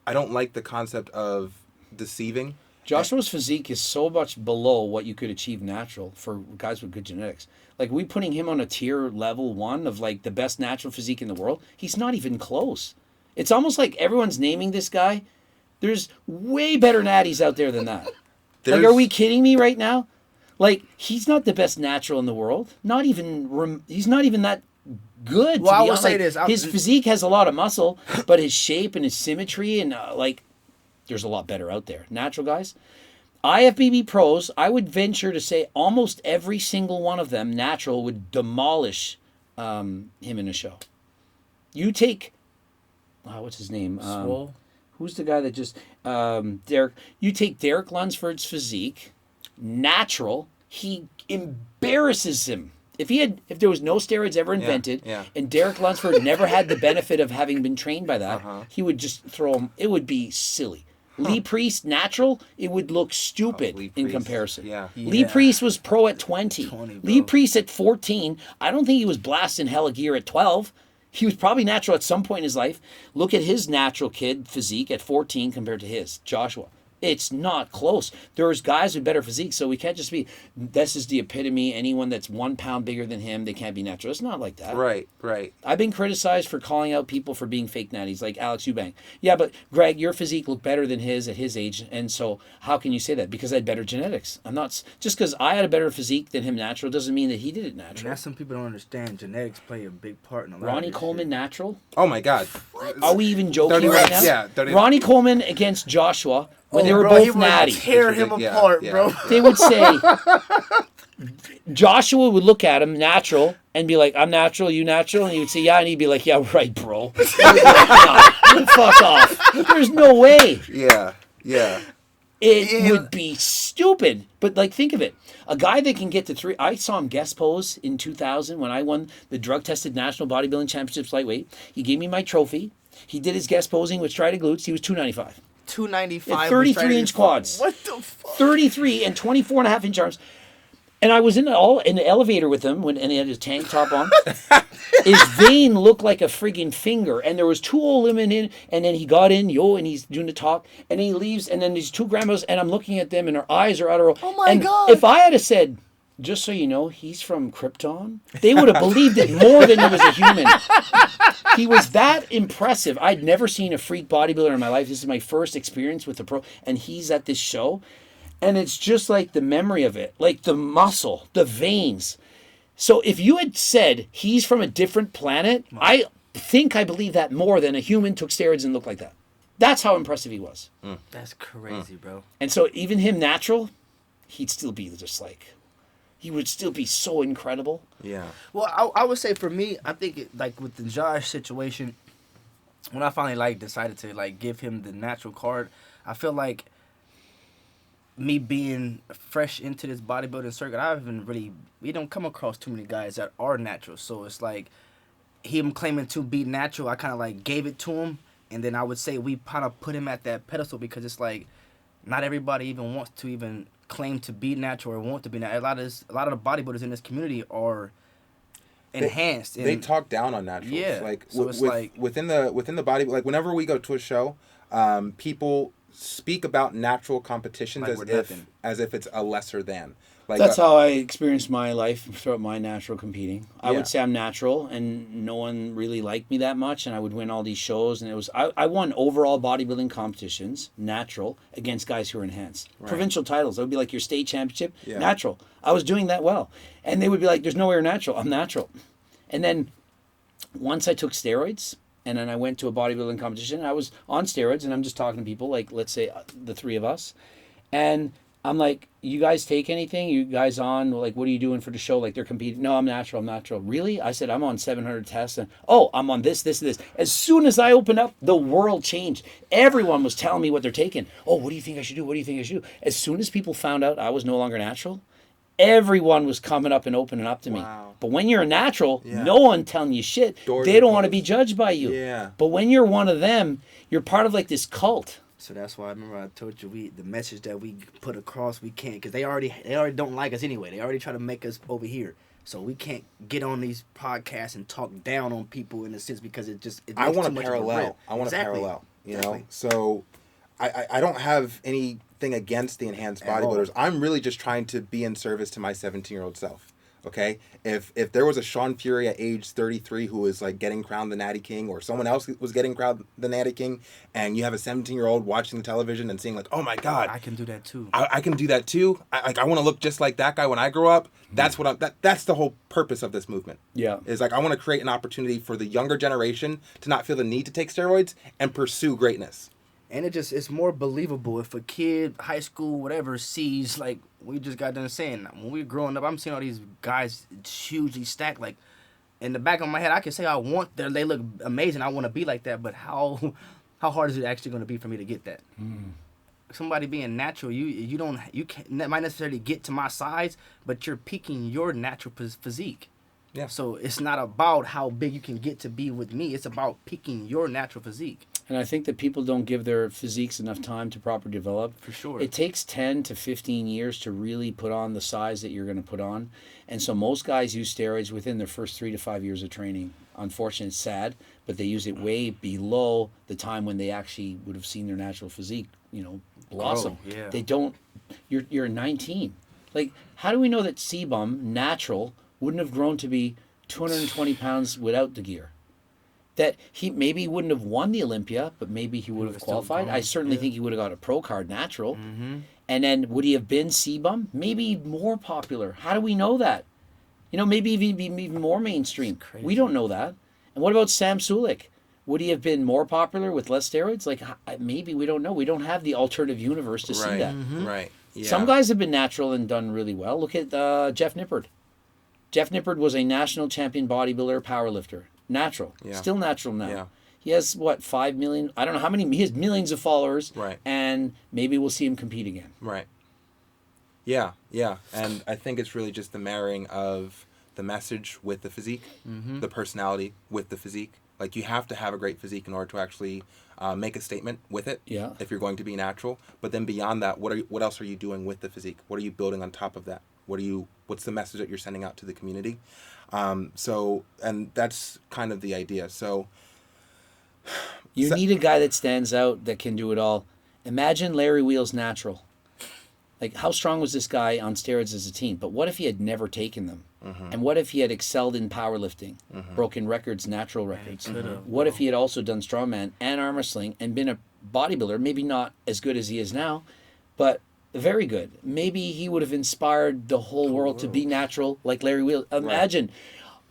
I don't like the concept of deceiving. Joshua's physique is so much below what you could achieve natural for guys with good genetics. Like, we putting him on a tier level 1 of like the best natural physique in the world. He's not even close. It's almost like everyone's naming this guy. There's way better natties out there than that. Like, are we kidding me right now? Like, he's not the best natural in the world. Not even he's not even that good. Well, to I be will honest. say Like, this. his physique has a lot of muscle, but his shape and his symmetry and like, there's a lot better out there. Natural guys. IFBB pros, I would venture to say almost every single one of them, natural, would demolish him in a show. You take, what's his name? Swole. Who's the guy that just, Derek, you take Derek Lunsford's physique, natural, he embarrasses him. If there was no steroids ever invented, and Derek Lunsford never had the benefit of having been trained by that, he would just throw him. It would be silly. Lee Priest, natural, it would look stupid Lee in Priest. comparison. Yeah. Lee Priest was pro at 20. 20, bro. Lee Priest at 14. I don't think he was blasting hella gear at 12. He was probably natural at some point in his life. Look at his natural kid physique at 14 compared to his, Joshua. It's not close. There's guys with better physique, so we can't just be, this is the epitome. Anyone that's 1 pound bigger than him, they can't be natural. It's not like that. Right. I've been criticized for calling out people for being fake natties, like Alex Eubank. Yeah, but Greg, your physique looked better than his at his age, and so how can you say that? Because I had better genetics. I'm not, just because I had a better physique than him natural doesn't mean that he did it And natural. that's some people don't understand. Genetics play a big part in a lot Ronnie of this Coleman shit. natural? Oh my God. Are we even joking 30 right reps, now? yeah, 30 Ronnie Coleman against Joshua when they were Bro, he both would natty. tear him Yeah, apart, yeah. bro. They would say, Joshua would look at him, natural, and be like, I'm natural, you natural? And he would say, yeah. And he'd be like, yeah, right, bro. He'd be like, no, fuck off. There's no way. Yeah. It would be stupid. But, like, think of it. A guy that can get to 3... I saw him guest pose in 2000 when I won the drug-tested National Bodybuilding Championships lightweight. He gave me my trophy. He did his guest posing with striated glutes. He was 295. 295. 33-inch quads. What the fuck? 33 and 24.5-inch arms. And I was in the elevator with him and he had his tank top on. His vein looked like a friggin' finger, and there was 2 old women in, and then he got in, and he's doing the talk, and then he leaves, and then these 2 grandmas, and I'm looking at them, and their eyes are out of row. Oh my and God. If I had have said, just so you know, he's from Krypton, they would have believed it more than he was a human. He was that impressive. I'd never seen a freak bodybuilder in my life. This is my first experience with a pro, and he's at this show. And it's just like the memory of it, like the muscle, the veins. So if you had said he's from a different planet, I think I believe that more than a human took steroids and looked like that. That's how impressive he was. That's crazy, bro. And so even him natural, he'd still be just like, he would still be so incredible. Yeah. Well, I would say for me, I think like with the Josh situation, when I finally decided to give him the natural card, I feel like me being fresh into this bodybuilding circuit, we don't come across too many guys that are natural. So it's like him claiming to be natural, I kind of gave it to him, and then I would say we kind of put him at that pedestal because it's like not everybody even wants to even claim to be natural or want to be natural. A lot of the bodybuilders in this community are enhanced. They talk down on naturals. Yeah. Like So it's within the body, like whenever we go to a show, people speak about natural competitions Like as we're if nothing. it's a lesser than. Like That's how I experienced my life throughout my natural competing. I Yeah. would say I'm natural, and no one really liked me that much, and I would win all these shows, and I won overall bodybuilding competitions, natural, against guys who were enhanced. Provincial titles. It would be like your state championship, Yeah. natural. I was doing that well. And they would be like, there's no way you're natural. I'm natural. And then once I took steroids, and then I went to a bodybuilding competition, I was on steroids, and I'm just talking to people, like, let's say the three of us, and I'm like, you guys take anything? You guys on? Like, what are you doing for the show? Like, they're competing. No, I'm natural. I'm natural. Really? I said, I'm on 700 tests. And, oh, I'm on this. As soon as I opened up, the world changed. Everyone was telling me what they're taking. Oh, what do you think I should do? What do you think I should do? As soon as people found out I was no longer natural, everyone was coming up and opening up to me. Wow. But when you're a natural, Yeah. no one telling you shit. Doors They are don't want to closed. be judged by you. Yeah. But when you're one of them, you're part of like this cult. So that's why I remember I told you the message that we put across, we can't, because they already don't like us anyway. They already try to make us over here. So we can't get on these podcasts and talk down on people in a sense because it I makes want too a much of parallel. rip. I want Exactly. a parallel. You know, Exactly. so I don't have anything against the enhanced At all. bodybuilders. I'm really just trying to be in service to my 17-year-old self. Okay, if there was a Sean Fury at age 33 who was like getting crowned the Natty King, or someone else was getting crowned the Natty King, and you have a 17-year-old watching the television and seeing like, oh my God, I can do that too. I can do that too. I want to look just like that guy when I grow up. That's what that's the whole purpose of this movement. Yeah. Is like I want to create an opportunity for the younger generation to not feel the need to take steroids and pursue greatness. And it's more believable if a kid, high school, whatever, sees, like we just got done saying, when we were growing up, I'm seeing all these guys hugely stacked. Like, in the back of my head, I can say they look amazing. I want to be like that, but how hard is it actually going to be for me to get that? Somebody being natural, you might necessarily get to my size, but you're peaking your natural physique. Yeah. So it's not about how big you can get to be with me. It's about peaking your natural physique. And I think that people don't give their physiques enough time to properly develop. For sure. It takes 10 to 15 years to really put on the size that you're going to put on. And so most guys use steroids within their first 3 to 5 years of training. Unfortunately, it's sad, but they use it way below the time when they actually would have seen their natural physique, blossom. yeah. They don't, you're 19. Like, how do we know that Sebum, natural, wouldn't have grown to be 220 pounds without the gear? That he maybe wouldn't have won the Olympia, but maybe he would have would've still qualified. gone, I certainly yeah. think he would have got a pro card natural. Mm-hmm. And then would he have been Sebum? Maybe more popular. How do we know that? Maybe he'd be even more mainstream. crazy. We don't know that. And what about Sam Sulik? Would he have been more popular with less steroids? Like, maybe, we don't know. We don't have the alternative universe to see that. Right. Yeah. Some guys have been natural and done really well. Look at Jeff Nippard. Jeff Nippard was a national champion bodybuilder, powerlifter. Natural. Yeah. Still natural now. Yeah. He has, 5 million? I don't know how many. He has millions of followers. Right. And maybe we'll see him compete again. Right. Yeah, yeah. And I think it's really just the marrying of the message with the physique, the personality with the physique. Like, you have to have a great physique in order to actually make a statement with it. Yeah. If you're going to be natural. But then beyond that, what else are you doing with the physique? What are you building on top of that? What's the message that you're sending out to the community? And that's kind of the idea. So You need a guy that stands out, that can do it all. Imagine Larry Wheels natural. Like, how strong was this guy on steroids as a teen? But what if he had never taken them? And what if he had excelled in powerlifting, broken records, natural records? What if he had also done strongman and arm wrestling and been a bodybuilder? Maybe not as good as he is now, but very good. Maybe he would have inspired the whole world to be natural like Larry Wheels. Imagine,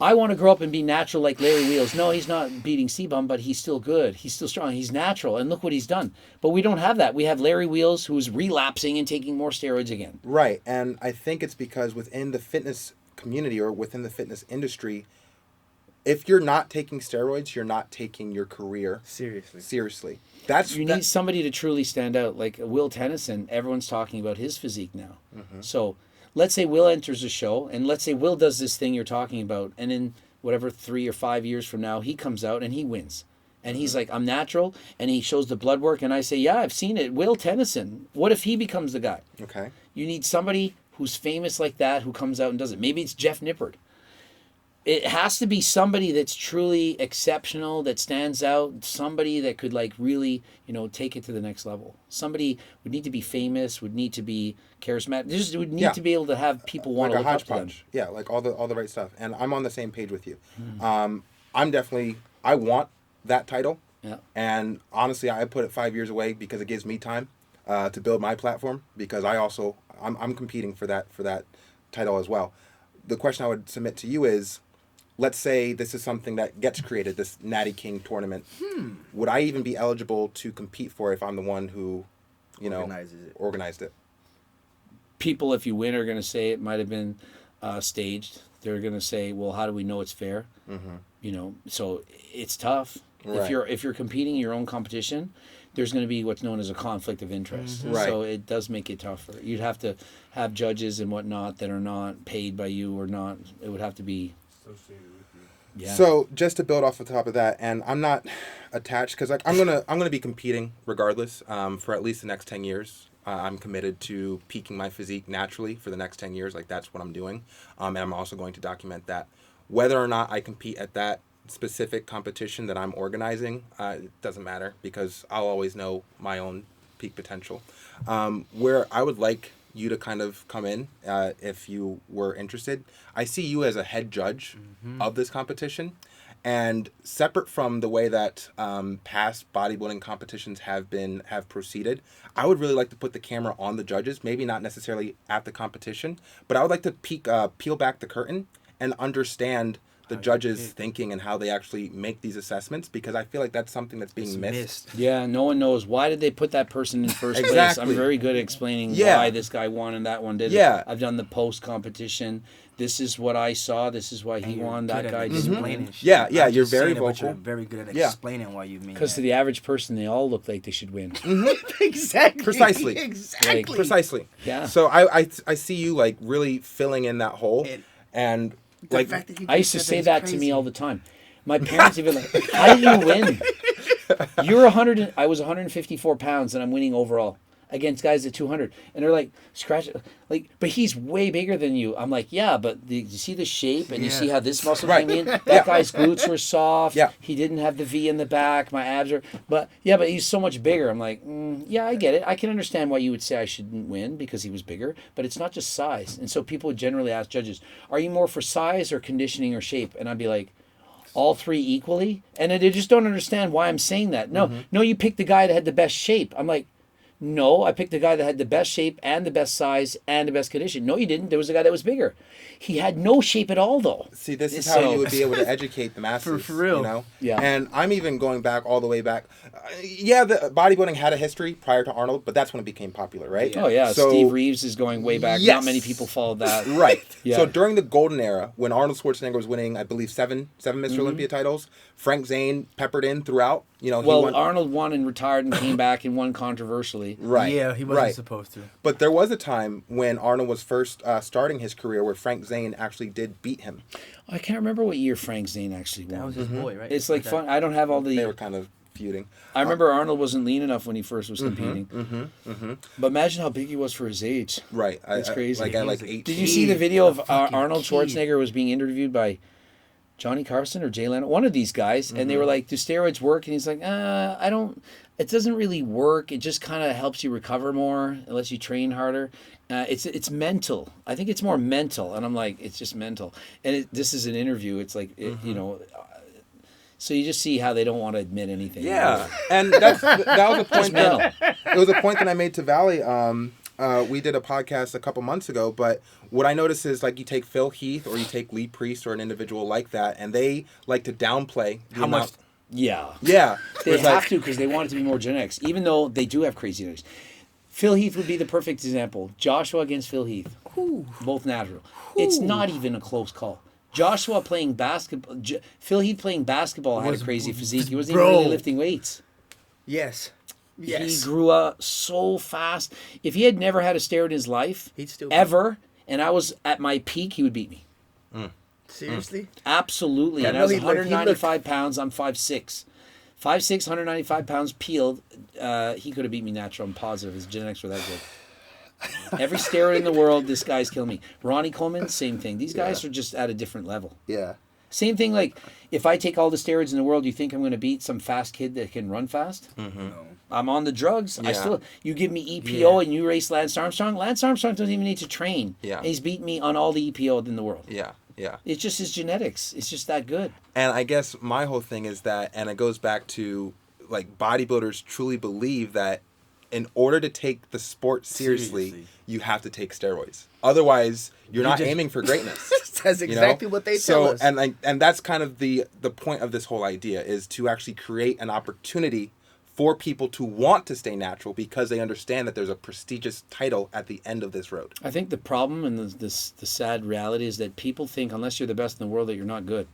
I want to grow up and be natural like Larry Wheels. No, he's not beating Sebum, but he's still good. He's still strong. He's natural. And look what he's done. But we don't have that. We have Larry Wheels, who's relapsing and taking more steroids again. Right, and I think it's because within the fitness community or within the fitness industry, if you're not taking steroids, you're not taking your career seriously. You need somebody to truly stand out. Like Will Tennyson, everyone's talking about his physique now. So let's say Will enters a show, and let's say Will does this thing you're talking about, and in whatever 3 or 5 years from now, he comes out and he wins. And he's like, I'm natural, and he shows the blood work, and I say, yeah, I've seen it. Will Tennyson. What if he becomes the guy? Okay. You need somebody who's famous like that who comes out and does it. Maybe it's Jeff Nippard. It has to be somebody that's truly exceptional, that stands out, somebody that could like really, take it to the next level. Somebody would need to be famous, would need to be charismatic. Just would need to be able to have people want like to a look up to them. hodgepodge. Yeah, like all the right stuff. And I'm on the same page with you. I want that title. Yeah. And honestly, I put it 5 years away because it gives me time to build my platform, because I'm competing for that title as well. The question I would submit to you is, let's say this is something that gets created, this Natty King tournament. Would I even be eligible to compete for it if I'm the one who, organized it? People, if you win, are going to say it might have been staged. They're going to say, well, how do we know it's fair? So it's tough. Right. If you're competing in your own competition, there's going to be what's known as a conflict of interest. Right. So it does make it tougher. You'd have to have judges and whatnot that are not paid by you or not. It would have to be associated with you. Yeah. So just to build off the top of that, and I'm not attached because I'm gonna be competing regardless for at least the next 10 years. I'm committed to peaking my physique naturally for the next 10 years. Like, that's what I'm doing, and I'm also going to document that. Whether or not I compete at that specific competition that I'm organizing, it doesn't matter, because I'll always know my own peak potential. Where I would like you to kind of come in, if you were interested, I see you as a head judge of this competition, and separate from the way that past bodybuilding competitions have proceeded, I would really like to put the camera on the judges, maybe not necessarily at the competition, but I would like to peel back the curtain and understand the judges' thinking and how they actually make these assessments, because I feel like that's something that's being missed. Yeah, no one knows. Why did they put that person in first place? Exactly. I'm very good at explaining why this guy won and that one didn't. Yeah. I've done the post competition. This is what I saw. This is why he won. That guy didn't win. Yeah, I'm you're just very saying it, but vocal. You're very good at Yeah. explaining why you mean Because to the average person, they all look like they should win. Exactly. Precisely. Exactly. Precisely. Yeah. So I see you like really filling in that hole, and The like fact that you I used to said say is that to crazy. me all the time. My parents even like, how did you win? You're 100. I was 154 pounds, and I'm winning overall against guys at 200. And they're like, scratch it. Like, but he's way bigger than you. I'm like, yeah, but you see the shape, and you see how this muscle Right. came in? That guy's glutes were soft. Yeah. He didn't have the V in the back. My abs are, but he's so much bigger. I'm like, yeah, I get it. I can understand why you would say I shouldn't win because he was bigger, but it's not just size. And so people would generally ask judges, are you more for size or conditioning or shape? And I'd be like, all three equally? And they just don't understand why I'm saying that. No, you picked the guy that had the best shape. I'm like, no, I picked the guy that had the best shape and the best size and the best condition. No, you didn't. There was a guy that was bigger. He had no shape at all, though. See, this is how you would be able to educate the masses. For real. You know? Yeah. And I'm even going back all the way back. The bodybuilding had a history prior to Arnold, but that's when it became popular, right? Oh, yeah. So, Steve Reeves is going way back. Yes. Not many people followed that. Right. Yeah. So during the golden era, when Arnold Schwarzenegger was winning, I believe seven Mr. Olympia titles, Frank Zane peppered in throughout. You know, Well, he won. Arnold won and retired and came back and won controversially. Right. Yeah, he wasn't right. supposed to. But there was a time when Arnold was first starting his career where Frank Zane actually did beat him. I can't remember what year Frank Zane actually won. That was his boy, right? It's like fun. I don't have all They were the. kind of feuding. I remember Arnold wasn't lean enough when he first was competing. But imagine how big he was for his age. Right. It's crazy. Like at like 18. Did you see the video of fucking Arnold kid. Schwarzenegger was being interviewed by Johnny Carson or Jay Leno, one of these guys, and they were like, "Do steroids work?" And he's like, I don't. It doesn't really work. It just kind of helps you recover more. It lets you train harder. It's mental. I think it's more mental." And I'm like, "It's just mental." And this is an interview. It's like you know. So you just see how they don't want to admit anything. Yeah, and that was a point. mental. It was a point that I made to Valley. We did a podcast a couple months ago, but what I noticed is like you take Phil Heath or you take Lee Priest or an individual like that, and they like to downplay the How much- amount. Yeah. Yeah, They It's have like- to because they want it to be more genetics, even though they do have crazy genetics. Phil Heath would be the perfect example. Joshua against Phil Heath. Both natural. It's not even a close call. Joshua playing basketball, Phil Heath playing basketball had a crazy physique. He wasn't even Bro. really lifting weights. Yes. He grew up so fast. If he had never had a steroid in his life, He'd still ever, and I was at my peak, he would beat me. Seriously? Absolutely. Yeah, And no, I was he looked- 195 pounds. I'm 5'6". 5'6", 195 pounds peeled. He could have beat me natural. I'm positive. His genetics were that good. Every steroid in the world, this guy's killing me. Ronnie Coleman, same thing. These guys are just at a different level. Yeah. Same thing, like, if I take all the steroids in the world, you think I'm going to beat some fast kid that can run fast? Mm-hmm. No. I'm on the drugs. I Yeah. still, you give me EPO Yeah. and you race Lance Armstrong. Lance Armstrong doesn't even need to train. Yeah. And he's beaten me on all the EPO in the world. Yeah, yeah. It's just his genetics. It's just that good. And I guess my whole thing is that, and it goes back to, like, bodybuilders truly believe that in order to take the sport seriously, you have to take steroids. Otherwise, you're not aiming for greatness. That's exactly what they tell us. And that's kind of the point of this whole idea, is to actually create an opportunity for people to want to stay natural because they understand that there's a prestigious title at the end of this road. I think the problem and the sad reality is that people think unless you're the best in the world that you're not good.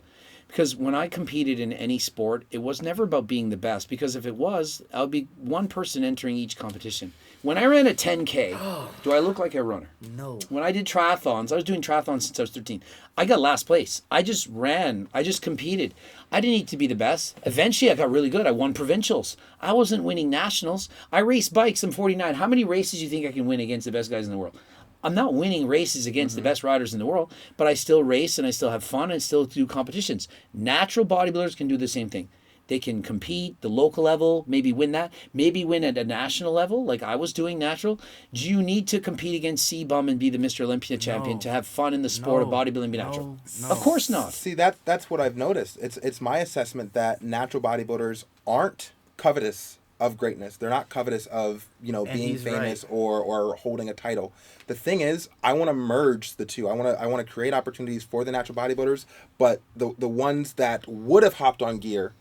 Because when I competed in any sport, it was never about being the best. Because if it was, I would be one person entering each competition. When I ran a 10K, do I look like a runner? No. When I did triathlons, I was doing triathlons since I was 13. I got last place. I just ran. I just competed. I didn't need to be the best. Eventually, I got really good. I won provincials. I wasn't winning nationals. I raced bikes. I'm 49. How many races do you think I can win against the best guys in the world? I'm not winning races against the best riders in the world, but I still race and I still have fun and still do competitions. Natural bodybuilders can do the same thing. They can compete the local level, maybe win that, maybe win at a national level like I was doing natural. Do you need to compete against C-Bum and be the Mr. Olympia champion to have fun in the sport of bodybuilding and be natural? No. Of course not. See, that's what I've noticed. It's my assessment that natural bodybuilders aren't covetous of greatness. They're not covetous of, being he's famous right. or holding a title. The thing is, I want to merge the two. I want to create opportunities for the natural bodybuilders, but the ones that would have hopped on gear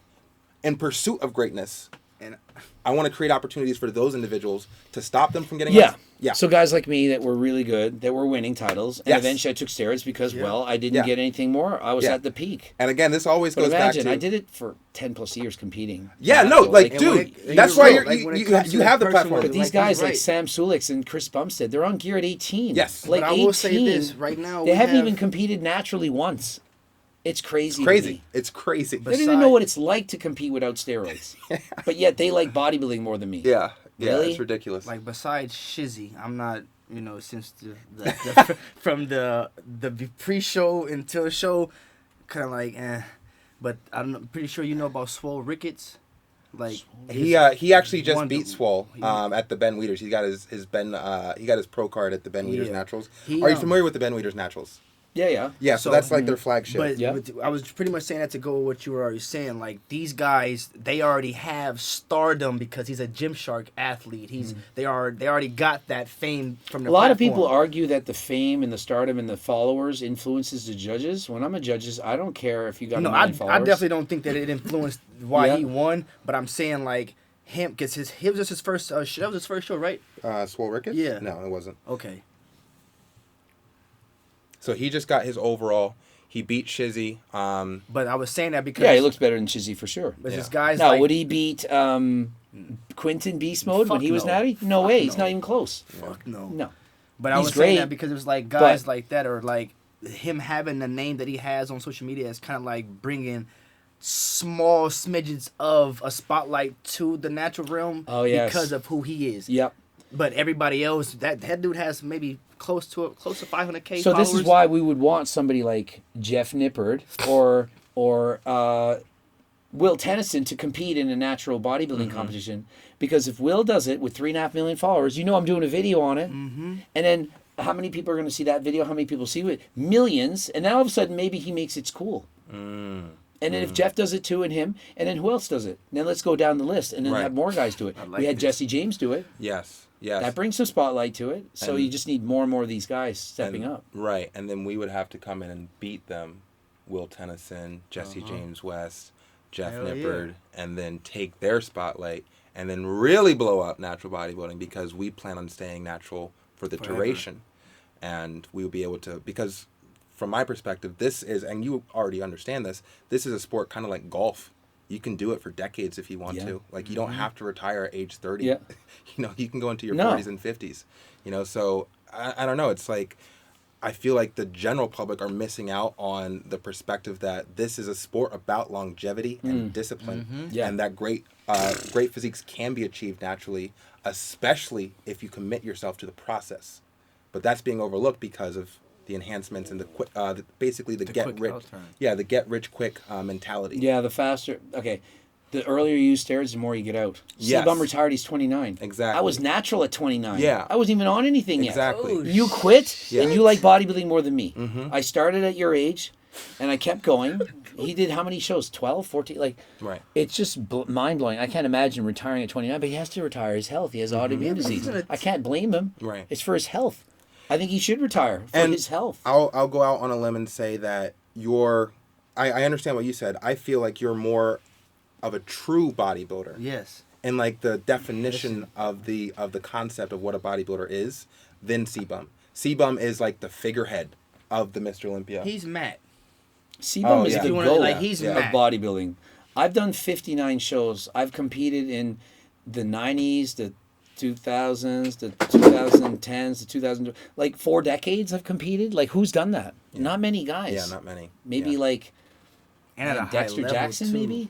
in pursuit of greatness, and I want to create opportunities for those individuals to stop them from getting Yeah. So guys like me that were really good, that were winning titles, and Yes. eventually I took steroids because, I didn't get anything more. I was Yeah. at the peak. And again, this always But goes imagine, back to I did it for 10 plus years competing. Yeah, no, So, like, And dude, when it- that's you're why right. Like, when it comes to you have the personal- platform. But these Like, guys he's like right. Sam Sulix and Chris Bumstead, they're on gear at 18. Yes. Like But I 18, will say this, right now, they we haven't have- even competed naturally once. It's crazy. to Crazy. me. It's crazy. They don't even know what it's like to compete without steroids. But yet they like bodybuilding more than me. Yeah. Yeah, Really? it's ridiculous. Like, besides Shizzy, I'm not, since the from the pre-show until show, kind of like, But I'm pretty sure you know about Swole Ricketts. Like, he actually just one- beat Swole at the Ben Weeders. He got his pro card at the Ben Weeders Yeah. Naturals. He, Are you familiar with the Ben Weeders Naturals? Yeah, yeah. Yeah, so that's like their flagship. But Yeah. I was pretty much saying that to go with what you were already saying. Like, these guys, they already have stardom because he's a Gymshark athlete. They already got that fame from the A lot of people platform. argue that the fame and the stardom and the followers influences the judges. When I'm a judge, I don't care if you got a No, million I followers. definitely don't think that it influenced why Yeah. he won. But I'm saying, like, him, because it was just his first that was his first show, right? Swole Ricketts? Yeah. No, it wasn't. Okay. So he just got his overall. He beat Shizzy. But I was saying that because Yeah, he looks better than Chizzy for sure. But this Yeah. guy's Now, like, would he beat Quentin Beast Mode when Fuck he was no. natty? No Fuck way. He's no. not even close. fuck no. No. But I He's was saying great, that because it was like guys but- like that, or like him having the name that he has on social media is kind of like bringing small smidgens of a spotlight to the natural realm. Oh, yes. Because of who he is. Yep. But everybody else, that dude has maybe close to 500K. So this is followers. why we would want somebody like Jeff Nippard or Will Tennyson to compete in a natural bodybuilding competition, because if Will does it with 3.5 million followers, I'm doing a video on it, and then how many people are going to see that video? How many people see it? Millions, and then all of a sudden maybe he makes it cool. And then if Jeff does it too, and him, and then who else does it? And then let's go down the list, and then Right. have more guys do it. I like We had this. Jesse James do it. Yes. Yes. That brings some spotlight to it. So And- you just need more and more of these guys stepping And- up. Right. And then we would have to come in and beat them. Will Tennyson, Jesse James West, Jeff Hell yeah. Nippard, and then take their spotlight and then really blow up natural bodybuilding, because we plan on staying natural for the Forever. duration. And we will be able to, because from my perspective, this is, and you already understand this is a sport kind of like golf. You can do it for decades if you want Yeah. to. Like, you don't have to retire at age 30. Yeah. You can go into your No. 40s and 50s. So I don't know. It's like, I feel like the general public are missing out on the perspective that this is a sport about longevity and discipline, Yeah. and that great physiques can be achieved naturally, especially if you commit yourself to the process. But that's being overlooked because of the enhancements and the quick, basically the get quick rich, outturn. the get rich quick mentality. Yeah, the faster. Okay, the earlier you use steroids, the more you get out. Yes. C-Bum retired. He's 29. Exactly. I was natural at 29. Yeah. I wasn't even on anything Exactly. Oh, yet. You quit, Yeah. and you like bodybuilding more than me. Mm-hmm. I started at your age, and I kept going. He did how many shows? 12, 14? Like, Right. it's just mind-blowing. I can't imagine retiring at 29, but he has to retire. His health. He has autoimmune disease. I can't blame him. Right. It's for his health. I think he should retire for And his health. I'll go out on a limb and say that I understand what you said. I feel like you're more of a true bodybuilder. Yes. And like the definition of the concept of what a bodybuilder is than C-Bum. C-Bum is like the figurehead of the Mr. Olympia. He's Matt. C-Bum is yeah. the You wanna- goat like, he's of Matt. bodybuilding. I've done 59 shows. I've competed in the 90s, the 2000s, the 2010s, the 2000, like 4 decades I've competed. Like, who's done that? Not many guys. Yeah, not many. Maybe Yeah. like And at a high Dexter level, Jackson, too. maybe?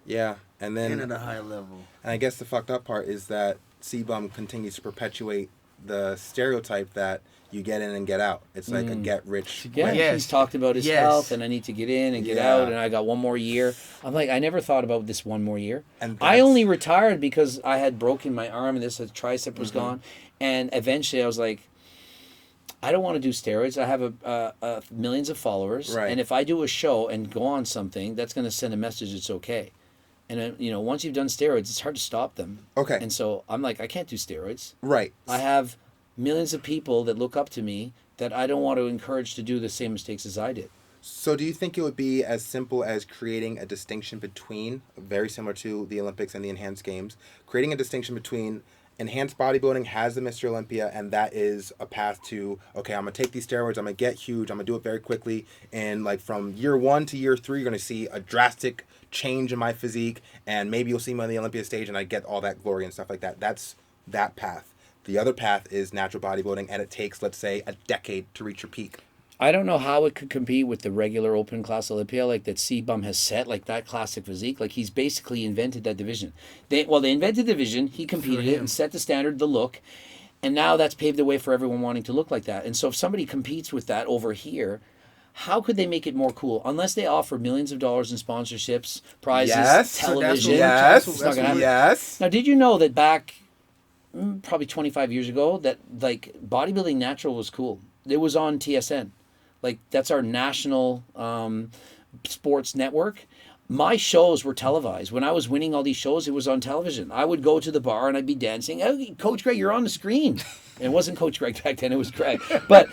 Yeah, and then And at a high level. and I guess the fucked up part is that C-Bum continues to perpetuate the stereotype that you get in and get out. It's like a get rich. Yeah, Yes. he's talked about his Yes. health, and I need to get in and get Yeah. out, and I got one more year. I'm like, I never thought about this one more year. And I that's- only retired because I had broken my arm, and this tricep was Mm-hmm. gone, and eventually I was like, I don't want to do steroids. I have a millions of followers, Right. and if I do a show and go on something, that's going to send a message it's okay. And once you've done steroids, it's hard to stop them. Okay. And so I'm like, I can't do steroids. Right. I have millions of people that look up to me that I don't want to encourage to do the same mistakes as I did. So do you think it would be as simple as creating a distinction between, very similar to the Olympics and the enhanced games, creating a distinction between enhanced bodybuilding has the Mr. Olympia, and that is a path to, okay, I'm going to take these steroids, I'm going to get huge, I'm going to do it very quickly, and like from year 1 to year 3, you're going to see a drastic change in my physique, and maybe you'll see me on the Olympia stage and I get all that glory and stuff like that. That's that path. The other path is natural bodybuilding, and it takes, let's say, a decade to reach your peak. I don't know how it could compete with the regular open class Olympia like that C-Bum has set, like that classic physique. Like he's basically invented that division. They invented the division, he competed it and set the standard, the look, and now that's paved the way for everyone wanting to look like that. And so if somebody competes with that over here, how could they make it more cool? Unless they offer millions of dollars in sponsorships, prizes, Yes. television. Yes. It's not gonna happen. Yes. Now, did you know that back probably 25 years ago that like bodybuilding natural was cool? It was on TSN. Like that's our national sports network. My shows were televised. When I was winning all these shows, it was on television. I would go to the bar and I'd be dancing. Oh, Coach Greg, you're on the screen. And it wasn't Coach Greg back then; it was Greg. But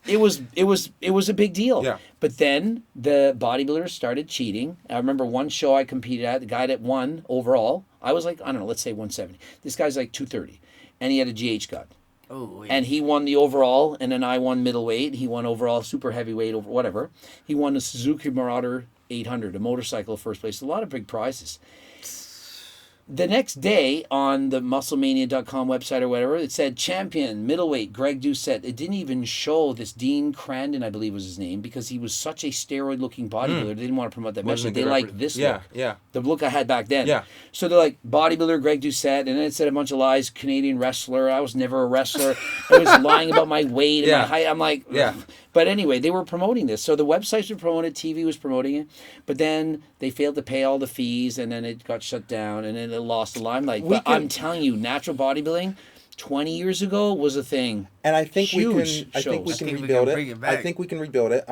it was a big deal. Yeah. But then the bodybuilders started cheating. I remember one show I competed at. The guy that won overall, I was like, I don't know, let's say 170. This guy's like 230, and he had a GH gun. Oh, And he won the overall, and then I won middleweight. He won overall super heavyweight, over whatever. He won the Suzuki Marauder 800, a motorcycle, first place. A lot of big prizes. The next day on the musclemania.com website or whatever, it said champion, middleweight, Greg Doucette. It didn't even show this Dean Crandon, I believe was his name, because he was such a steroid-looking bodybuilder. They didn't want to promote that Wasn't message. a They good liked this Yeah, look. yeah. The look I had back then. Yeah. So they're like, bodybuilder Greg Doucette, and then it said a bunch of lies, Canadian wrestler. I was never a wrestler. I was lying about my weight and Yeah. my height. I'm like, Yeah. ugh. But anyway, they were promoting this. So the websites were promoting it, TV was promoting it, but then they failed to pay all the fees, and then it got shut down, and then it lost the limelight. But I'm telling you, natural bodybuilding 20 years ago was a thing. And I think we Huge can. I think we shows. can I think we rebuild can it. bring it I back. think we can rebuild it.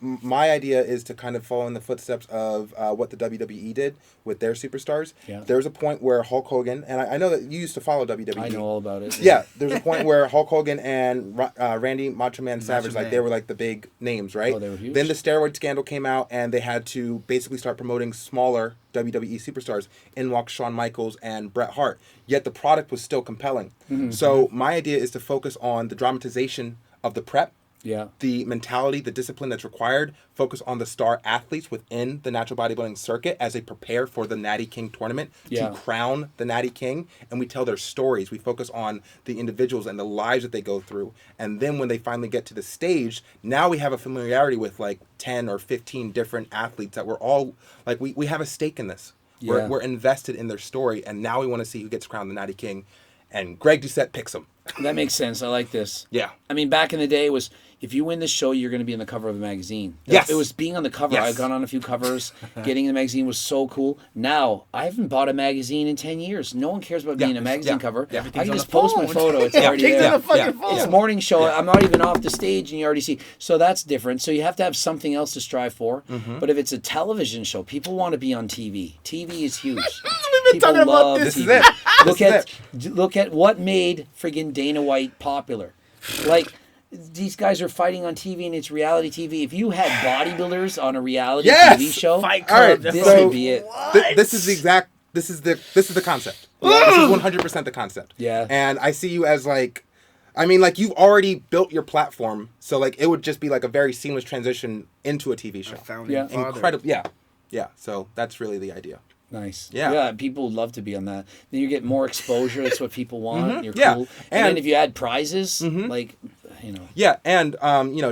My idea is to kind of follow in the footsteps of what the WWE did with their superstars. Yeah. There's a point where Hulk Hogan, and I know that you used to follow WWE. I know all about it. Yeah, there's a point where Hulk Hogan and Randy Macho Man Savage, like Man. they were like the big names, right? Oh, they were huge. Then the steroid scandal came out, and they had to basically start promoting smaller WWE superstars. In walked Shawn Michaels and Bret Hart. Yet the product was still compelling. So my idea is to focus on the dramatization of the prep, Yeah. the mentality, the discipline that's required, focus on the star athletes within the natural bodybuilding circuit as they prepare for the Natty King tournament Yeah. to crown the Natty King, and we tell their stories. We focus on the individuals and the lives that they go through. And then when they finally get to the stage, now we have a familiarity with like 10 or 15 different athletes that we're all, like we have a stake in this. Yeah. We're invested in their story, and now we want to see who gets crowned the Natty King. And Greg Doucette picks him. That makes sense. I like this. Yeah. I mean, back in the day, it was if you win this show, you're going to be on the cover of a magazine. Yes. It was being on the cover. Yes. I've gone on a few covers. Getting the magazine was so cool. Now, I haven't bought a magazine in 10 years. No one cares about being a magazine cover. I Everything's can on just the post my phone. photo. It's already Everything's there. on the fucking phone. It's a morning show. I'm not even off the stage, and you already see. So that's different. So you have to have something else to strive for. But if it's a television show, people want to be on TV. TV is huge. We've been talking about this. This is it. Look at what made friggin' Dana White popular. Like, these guys are fighting on TV, and it's reality TV. If you had bodybuilders on a reality TV show, Fight All right, Club. this so would be it. This is the exact. This is the concept. This is 100% the concept. Yeah. And I see you as like, I mean, like you've already built your platform, so like it would just be like a very seamless transition into a TV show. Founding father. Incredible. Yeah. Yeah. So that's really the idea. Nice. Yeah. Yeah, people love to be on that. Then you get more exposure. That's what people want. You're Yeah. cool. And then And- if you add prizes, like, you know. Yeah, and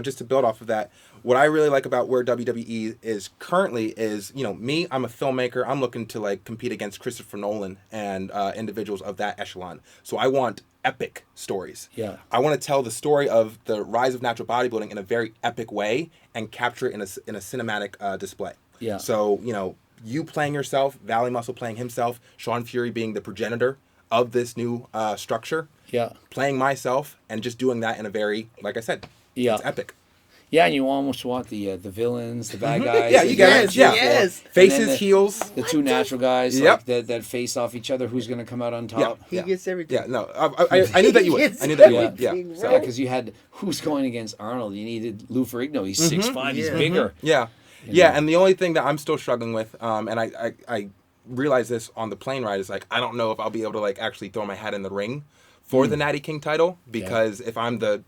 just to build off of that, what I really like about where WWE is currently is, me, I'm a filmmaker. I'm looking to like compete against Christopher Nolan and individuals of that echelon. So I want epic stories. Yeah. I want to tell the story of the rise of natural bodybuilding in a very epic way and capture it in a cinematic display. Yeah. So, you playing yourself, Valley Muscle playing himself, Sean Fury being the progenitor of this new structure. Yeah. Playing myself and just doing that in a very, like I said, Yeah. it's epic. Yeah, and you almost want the villains, the bad guys. Yeah, you get it. Yeah. Yes. Faces, And then heels. The two natural guys Yep. like that face off each other. Who's going to come out on top? He gets everything. Yeah, no, I knew that you would. Yes. I knew that you Yeah. would. Yeah. Everything, So, Yeah, because you had who's going against Arnold? You needed Lou Ferrigno. He's 6'5". He's Yeah. bigger. yeah. Yeah, and the only thing that I'm still struggling with, and I realized this on the plane ride, is like, I don't know if I'll be able to like actually throw my hat in the ring for the Natty King title, because if I'm the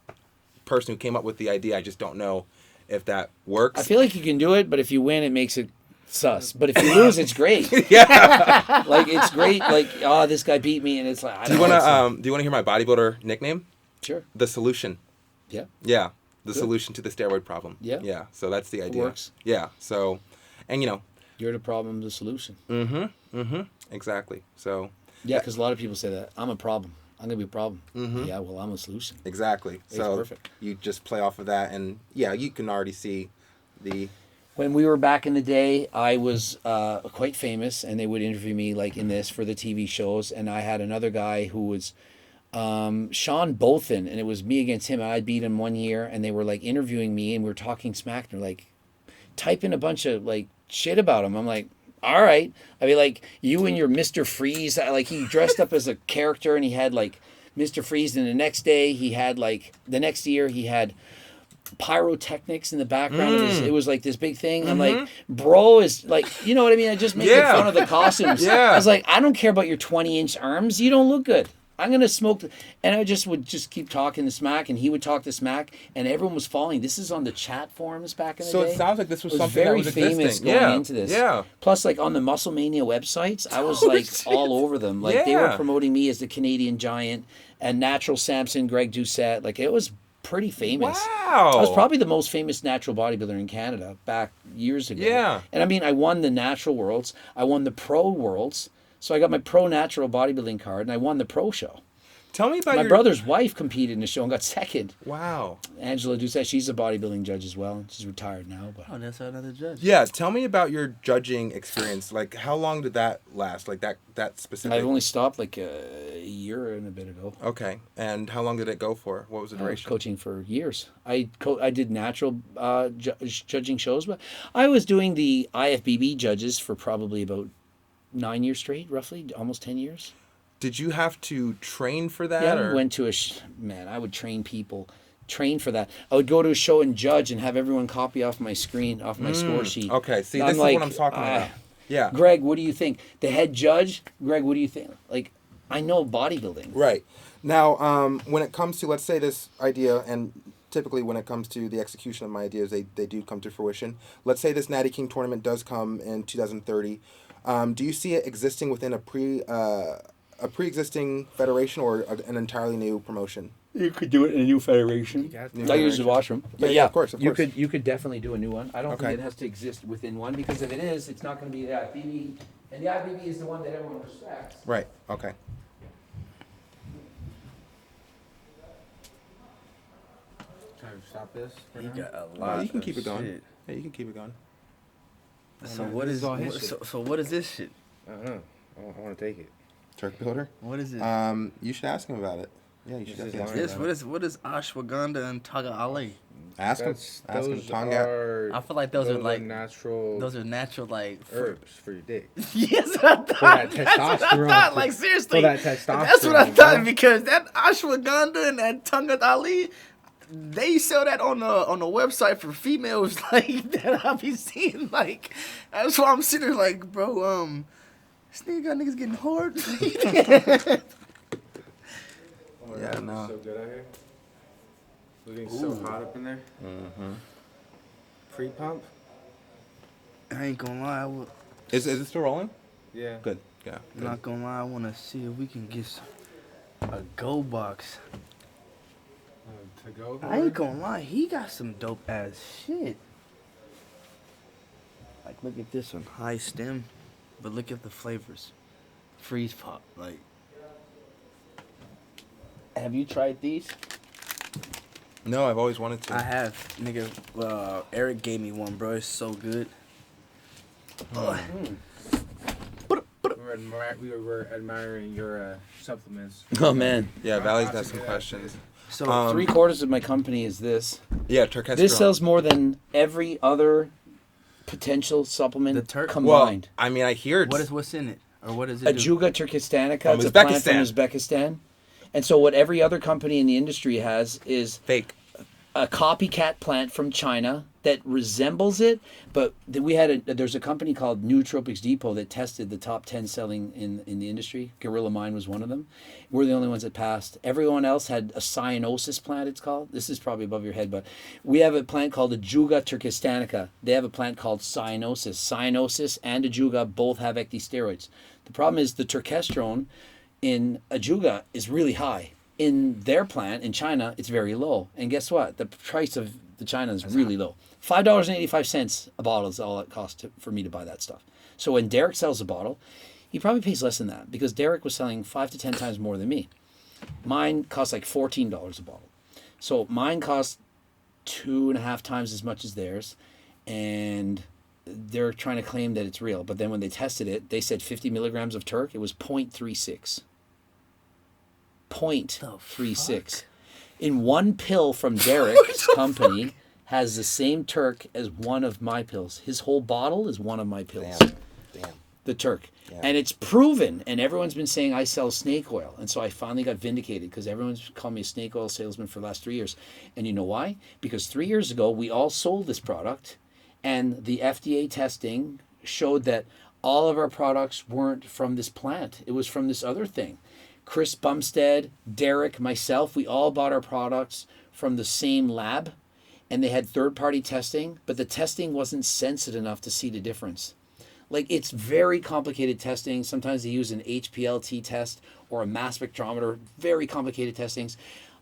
person who came up with the idea, I just don't know if that works. I feel like you can do it, but if you win, it makes it sus. But if you lose, it's great. Yeah. Like, it's great. Like, oh, this guy beat me, and it's like, I Do you don't know, wanna it's do you wanna hear my bodybuilder nickname? sure. The Solution. Yeah. Yeah. The solution to the steroid problem. Yeah. Yeah. So that's the idea. works. Yeah. So, and You're the problem, the solution. exactly. So Yeah, because a lot of people say that. I'm a problem. I'm going to be a problem. Yeah, well, I'm a solution. exactly. So perfect. you just play off of that, and yeah, you can already see the. When we were back in the day, I was quite famous, and they would interview me like in this for the TV shows. And I had another guy who was Sean Bolton, and it was me against him. And I beat him 1 year, and they were like interviewing me, and we were talking smack. And they're like typing a bunch of like shit about him. I'm like, all right. I mean, like, you and your Mr. Freeze, like, he dressed up as a character, and he had like Mr. Freeze, and the next day he had like the next year he had pyrotechnics in the background of his, it was like this big thing. I'm like, bro is like, you know what I mean? I just making Yeah. fun of the costumes. Yeah. I was like, I don't care about your 20-inch arms. You don't look good. I'm gonna smoke. And I would just keep talking the smack, and he would talk the smack, and everyone was following. This is on the chat forums back in the So day. it sounds like this was It was something very that was famous existing. going Yeah. into this. Yeah. Plus, like on the Muscle Mania websites, I was like all over them. Like they were Yeah. promoting me as the Canadian Giant and Natural Samson, Greg Doucette. Like it was pretty famous. Wow. I was probably the most famous natural bodybuilder in Canada back years ago. Yeah. And I mean, I won the natural worlds. I won the pro worlds. So I got my pro natural bodybuilding card, and I won the pro show. Tell me about My your brother's wife competed in the show and got second. Wow. Angela Doucette, she's a bodybuilding judge as well. She's retired now, but Oh, that's another judge. Yeah, tell me about your judging experience. Like, how long did that last? Like that specific. I've only stopped like a year and a bit ago. Okay, and how long did it go for? What was the I was duration? coaching for years. I did natural judging shows, but I was doing the IFBB judges for probably about 9 years straight, roughly, almost 10 years. Did you have to train for that? Yeah, or? we went to man, I would train for that. I would go to a show and judge and have everyone copy off my screen, off my score sheet. Okay, see, And this I'm is what I'm talking about. Yeah. Greg, what do you think? The head judge, Greg, what do you think? Like, I know bodybuilding. Right. Now, when it comes to, let's say, this idea, and typically when it comes to the execution of my ideas, they do come to fruition. Let's say this Natty King tournament does come in 2030. Do you see it existing within a pre-existing federation or an entirely new promotion? You could do it in a new federation. I use the washroom. But Yeah, of course. You could definitely do a new one. I don't Okay. think it has to exist within one, because if it is, it's not going to be the IFBB. And the IFBB is the one that everyone respects. Right. Okay. stop this? For He now? got a No, lot. you can of keep it going. shit. Yeah, you can keep it going. So no, what this is is all his so what is this shit? I don't know. I want to take it. Turk builder. What is it? You should ask him about it. Yeah, you should This is definitely ask him mine. This about what is ashwagandha and taga ali? Ask him. That's- Ask him. those Tonga. are- I feel like those are like natural. those are natural like herbs for your dick. Yes, what I thought. that That's what I testosterone. thought. Like seriously, For that testosterone. that's what I thought bro. because that ashwagandha and that tonga ali, they sell that on the website for females like that. I be seeing like that's why I'm sitting there like, bro, this nigga got niggas getting hard. Yeah, no. So good out here. Looking so hot up in there. Mm-hmm. Pre-pump. I ain't gonna lie, Is it still rolling? Yeah. Good. Yeah. I'm Good. not gonna lie. I wanna see if we can get a go box. To go. I ain't gonna lie, he got some dope ass shit. Like, look at this one, high stem, but look at the flavors. Freeze pop, like. Have you tried these? No, I've always wanted to. I have, nigga. Eric gave me one, bro. It's so good. We were admiring your supplements. Oh man. Yeah, Valley's got some questions. So 3/4 of my company is this. Yeah, Turk has This strong. sells more than every other potential supplement The Turk- Well, combined. I mean, I hear it's what's in it, or what does it do? Ajuga turkistanica, From it's a plant from Uzbekistan. Uzbekistan. And so what every other company in the industry has is fake. a copycat plant from China that resembles it, but there's a company called Nootropics Depot that tested the top 10 selling in the industry. Gorilla Mine was one of them. We're the only ones that passed. Everyone else had a cyanosis plant, it's called. This is probably above your head, but we have a plant called Ajuga turkistanica. They have a plant called cyanosis. Cyanosis and Ajuga both have ecdysteroids. The problem is the turkestrone in Ajuga is really high. In their plant in China, it's very low. And guess what? The price of the China is really low. $5.85 a bottle is all it costs for me to buy that stuff. So when Derek sells a bottle, he probably pays less than that because Derek was selling 5 to 10 times more than me. Mine costs like $14 a bottle. So mine costs 2.5 times as much as theirs. And they're trying to claim that it's real. But then when they tested it, they said 50 milligrams of Turk. It was 0.36. 0.36. In one pill from Derek's company has the same Turk as one of my pills. His whole bottle is one of my pills. Damn. The Turk. Yeah. And it's proven, and everyone's been saying I sell snake oil. And so I finally got vindicated because everyone's called me a snake oil salesman for the last 3 years. And you know why? Because 3 years ago, we all sold this product, and the FDA testing showed that all of our products weren't from this plant. It was from this other thing. Chris Bumstead, Derek, myself, we all bought our products from the same lab, and they had third-party testing, but the testing wasn't sensitive enough to see the difference. Like, it's very complicated testing. Sometimes they use an HPLT test or a mass spectrometer, very complicated testings.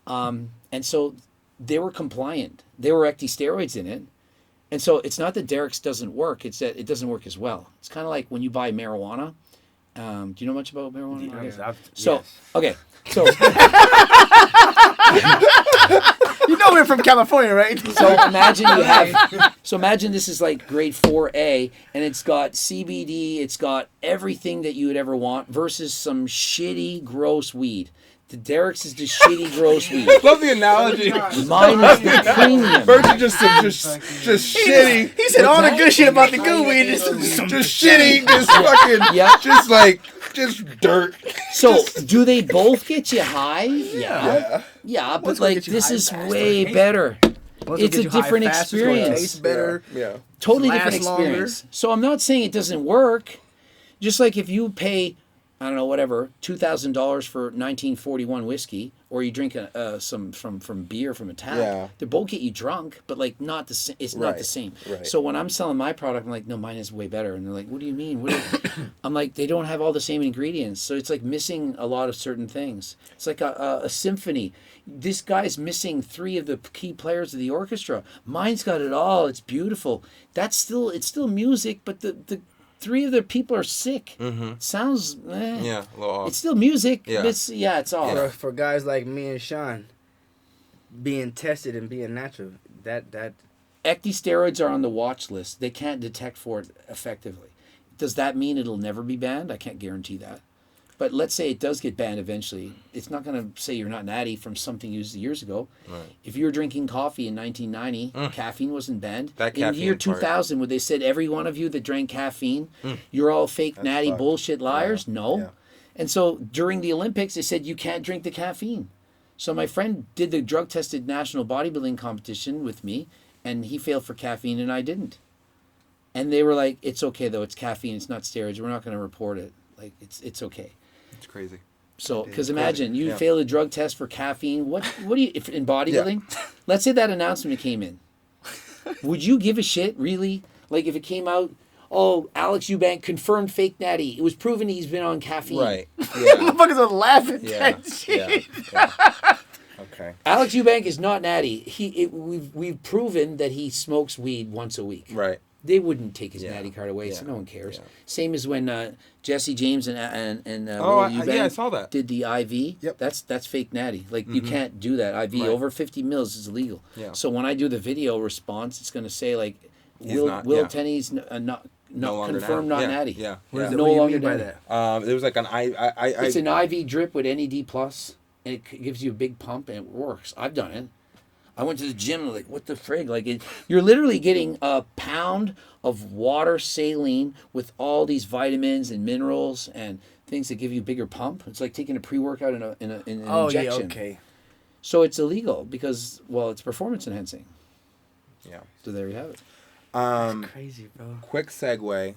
And so they were compliant. There were ecdysteroids in it. And so it's not that Derek's doesn't work, it's that it doesn't work as well. It's kind of like when you buy marijuana. Do you know much about marijuana? Okay. So you know we're from California, right? So imagine this is like grade 4A, and it's got CBD, it's got everything that you would ever want versus some shitty, gross weed. The Derek's is the shitty, gross weed. Love the analogy. Mine is the premium. Virgin just shitty. He said all the good shit about the good weed. Just Shitty. Just fucking. Yeah. Just dirt. So do they both get you high? Yeah. Yeah, but One's gonna like get you this high is faster. way better. One's It's gonna a get you high different faster, it's gonna experience. taste better. Yeah. Totally Last different experience. longer. So I'm not saying it doesn't work. Just like if you pay, I don't know, whatever, $2,000 for 1941 whiskey, or you drink some from beer from a tap, Yeah. they both get you drunk, but like not the same. It's not the Right, same. right. So when I'm selling my product, I'm like, no, mine is way better. And they're like, what do you mean? I'm like, they don't have all the same ingredients, so it's like missing a lot of certain things. It's like a symphony. This guy's missing 3 of the key players of the orchestra. Mine's got it all. It's beautiful. It's still music, but the 3 of the people are sick. Mm-hmm. It sounds Yeah, a little off. It's still music. Yeah. It's off. For guys like me and Sean, being tested and being natural. That Ecdy steroids are on the watch list. They can't detect for it effectively. Does that mean it'll never be banned? I can't guarantee that. But let's say it does get banned eventually. It's not going to say you're not natty from something used years ago. Right. If you were drinking coffee in 1990, caffeine wasn't banned. That in caffeine year part. 2000, where they said every one of you that drank caffeine, you're all fake That's natty fucked. bullshit liars. Yeah. No. Yeah. And so during the Olympics, they said you can't drink the caffeine. So my friend did the drug-tested national bodybuilding competition with me, and he failed for caffeine, and I didn't. And they were like, "It's okay though. It's caffeine. It's not steroids. We're not going to report it. Like it's okay." It's crazy. So, because It's imagine crazy. you Yeah. fail a drug test for caffeine. What do you if in bodybuilding? Let's say that announcement came in. Would you give a shit really? Like if it came out, oh, Alex Eubank confirmed fake natty. It was proven he's been on caffeine. Right. Yeah. motherfuckers are laughing Yeah. at that shit. Yeah. Okay. Alex Eubank is not natty. We've proven that he smokes weed once a week. Right. They wouldn't take his Yeah. natty card away, so Yeah. no one cares. Yeah. Same as when Jesse James and Oh, Will Eubank I saw that. did the IV. Yep. That's fake natty. Like you can't do that. IV Right. over 50 mils is illegal. Yeah. So when I do the video response, it's going to say like He's Will not- Will yeah. Tenney's not No longer confirmed natty. not Yeah. natty. Yeah. What, is Yeah. it, No what do you longer mean by natty. that? There was like an It's an IV drip with NED plus, and it gives you a big pump, and it works. I've done it. I went to the gym, like, what the frig? Like, you're literally getting a pound of water saline with all these vitamins and minerals and things that give you a bigger pump. It's like taking a pre-workout in an Oh injection. yeah, okay. So it's illegal because, well, it's performance enhancing. Yeah. So there you have it. Crazy, bro. Quick segue.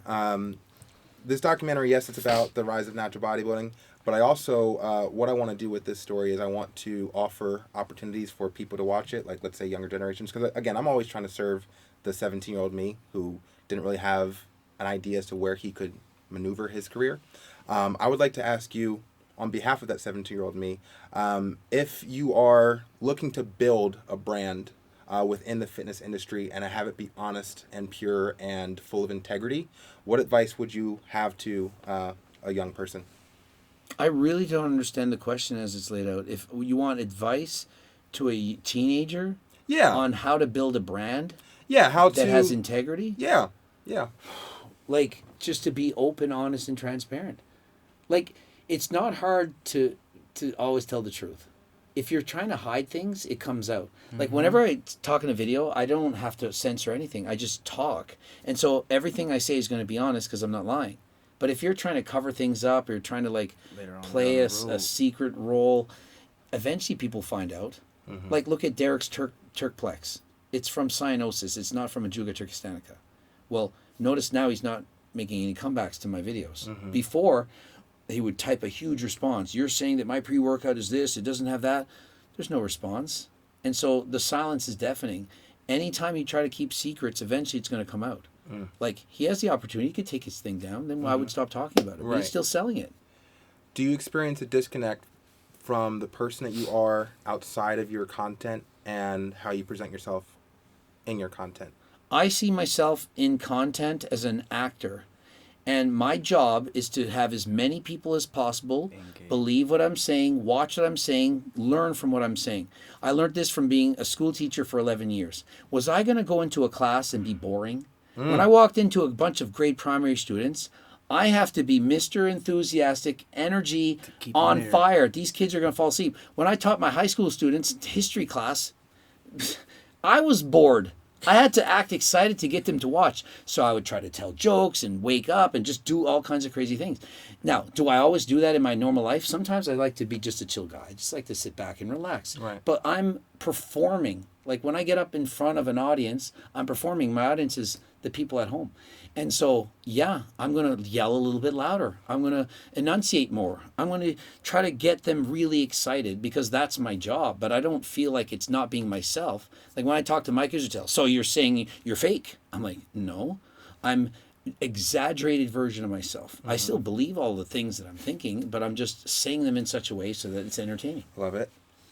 This documentary, yes, it's about the rise of natural bodybuilding, but I also, what I want to do with this story is I want to offer opportunities for people to watch it, like let's say younger generations, because again, I'm always trying to serve the 17-year-old me who didn't really have an idea as to where he could maneuver his career. I would like to ask you, on behalf of that 17-year-old me, if you are looking to build a brand within the fitness industry and have it be honest and pure and full of integrity, what advice would you have to a young person? I really don't understand the question as it's laid out. If you want advice to a teenager Yeah. on how to build a brand Yeah, how to... that has integrity, Yeah, yeah. like just to be open, honest, and transparent. Like it's not hard to always tell the truth. If you're trying to hide things, it comes out. Like whenever I talk in a video, I don't have to censor anything. I just talk. And so everything I say is going to be honest because I'm not lying. But if you're trying to cover things up, or you're trying to like Later on play down a, the road. a secret role, eventually people find out. Like look at Derek's Turkplex. It's from cyanosis. It's not from Ajuga turkistanica. Well, notice now he's not making any comebacks to my videos. Before, he would type a huge response. You're saying that my pre-workout is this, it doesn't have that. There's no response. And so the silence is deafening. Anytime you try to keep secrets, eventually it's going to come out. Like, he has the opportunity, he could take his thing down, then I would stop talking about it. But Right. he's still selling it. Do you experience a disconnect from the person that you are outside of your content and how you present yourself in your content? I see myself in content as an actor. And my job is to have as many people as possible believe what I'm saying, watch what I'm saying, learn from what I'm saying. I learned this from being a school teacher for 11 years. Was I going to go into a class and be boring? When I walked into a bunch of grade primary students, I have to be Mr. Enthusiastic, energy, keep on them there. fire. These kids are going to fall asleep. When I taught my high school students history class, I was bored. I had to act excited to get them to watch. So I would try to tell jokes and wake up and just do all kinds of crazy things. Now, do I always do that in my normal life? Sometimes I like to be just a chill guy. I just like to sit back and relax. Right. But I'm performing. Like when I get up in front of an audience, I'm performing. My audience is the people at home. And so, yeah, I'm going to yell a little bit louder. I'm going to enunciate more. I'm going to try to get them really excited because that's my job. But I don't feel like it's not being myself. Like when I talk to Mike Israel, so you're saying you're fake. I'm like, no, I'm exaggerated version of myself. I still believe all the things that I'm thinking, but I'm just saying them in such a way so that it's entertaining. Love it.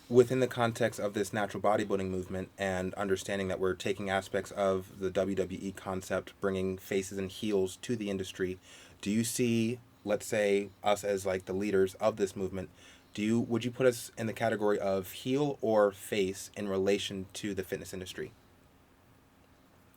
Within the context of this natural bodybuilding movement and understanding that we're taking aspects of the WWE concept, bringing faces and heels to the industry, do you see, let's say, us as like the leaders of this movement would you put us in the category of heel or face in relation to the fitness industry?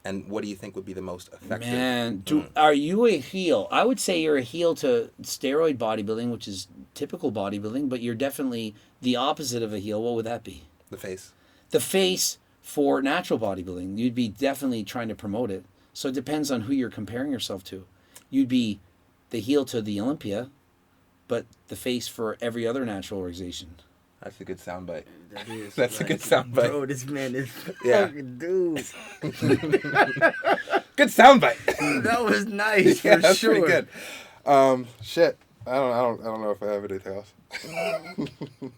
And what do you think would be the most effective? Man, are you a heel? I would say you're a heel to steroid bodybuilding, which is typical bodybuilding, but you're definitely the opposite of a heel. What would that be? The face. The face for natural bodybuilding. You'd be definitely trying to promote it. So it depends on who you're comparing yourself to. You'd be the heel to the Olympia, but the face for every other natural organization. That's a good soundbite. That is, That's a good soundbite. Bro, this man is Yeah. fucking dude. Good soundbite. That was nice Yeah, for that's sure. pretty good. Shit. I don't know if I have anything else.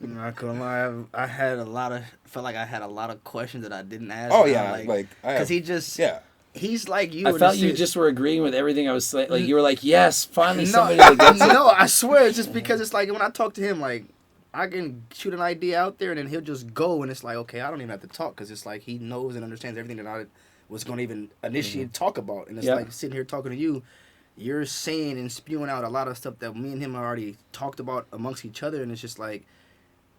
I'm not gonna lie, I had a lot of felt like I had a lot of questions that I didn't ask. Oh yeah, because he just he's like you. I in felt the you sense- just were agreeing with everything I was saying. Like you were like, yes, finally No, somebody that gets it. no, I swear, it's just because it's like when I talk to him, like I can shoot an idea out there and then he'll just go, and it's like, okay, I don't even have to talk because it's like he knows and understands everything that I was going to even initiate talk about, and it's like sitting here talking to you. You're saying and spewing out a lot of stuff that me and him already talked about amongst each other, and it's just like,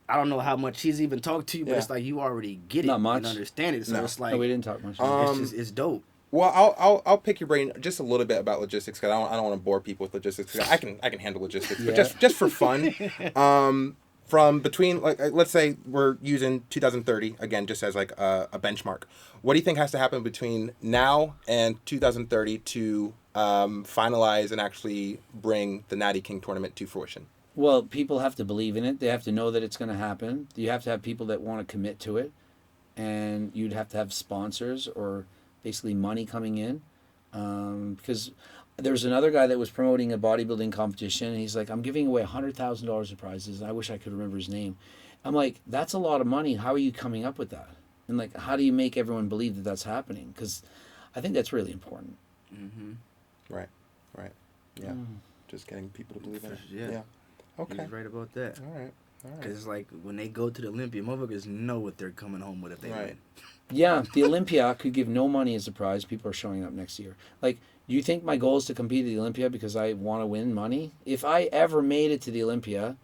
I don't know how much he's even talked to you, but it's like you already get it Not much. and understand it. So it's like, No, we didn't talk much. it's dope. Well, I'll pick your brain just a little bit about logistics because I don't want to bore people with logistics. 'Cause I can handle logistics, but just for fun. From between let's say we're using 2030 again just as like a benchmark. What do you think has to happen between now and 2030 to finalize and actually bring the Natty King tournament to fruition? Well, people have to believe in it. They have to know that it's going to happen. You have to have people that want to commit to it. And you'd have to have sponsors or basically money coming in. Because there's another guy that was promoting a bodybuilding competition. And he's like, I'm giving away $100,000 of prizes. And I wish I could remember his name. I'm like, that's a lot of money. How are you coming up with that? And like, how do you make everyone believe that that's happening? Because I think that's really important. Mm-hmm. Right. Yeah. Just getting people to believe in it. Yeah. Okay. He's right about that. All right. Because it's like when they go to the Olympia, motherfuckers know what they're coming home with if they win. Yeah, the Olympia could give no money as a prize. People are showing up next year. Like, do you think my goal is to compete at the Olympia because I want to win money? If I ever made it to the Olympia,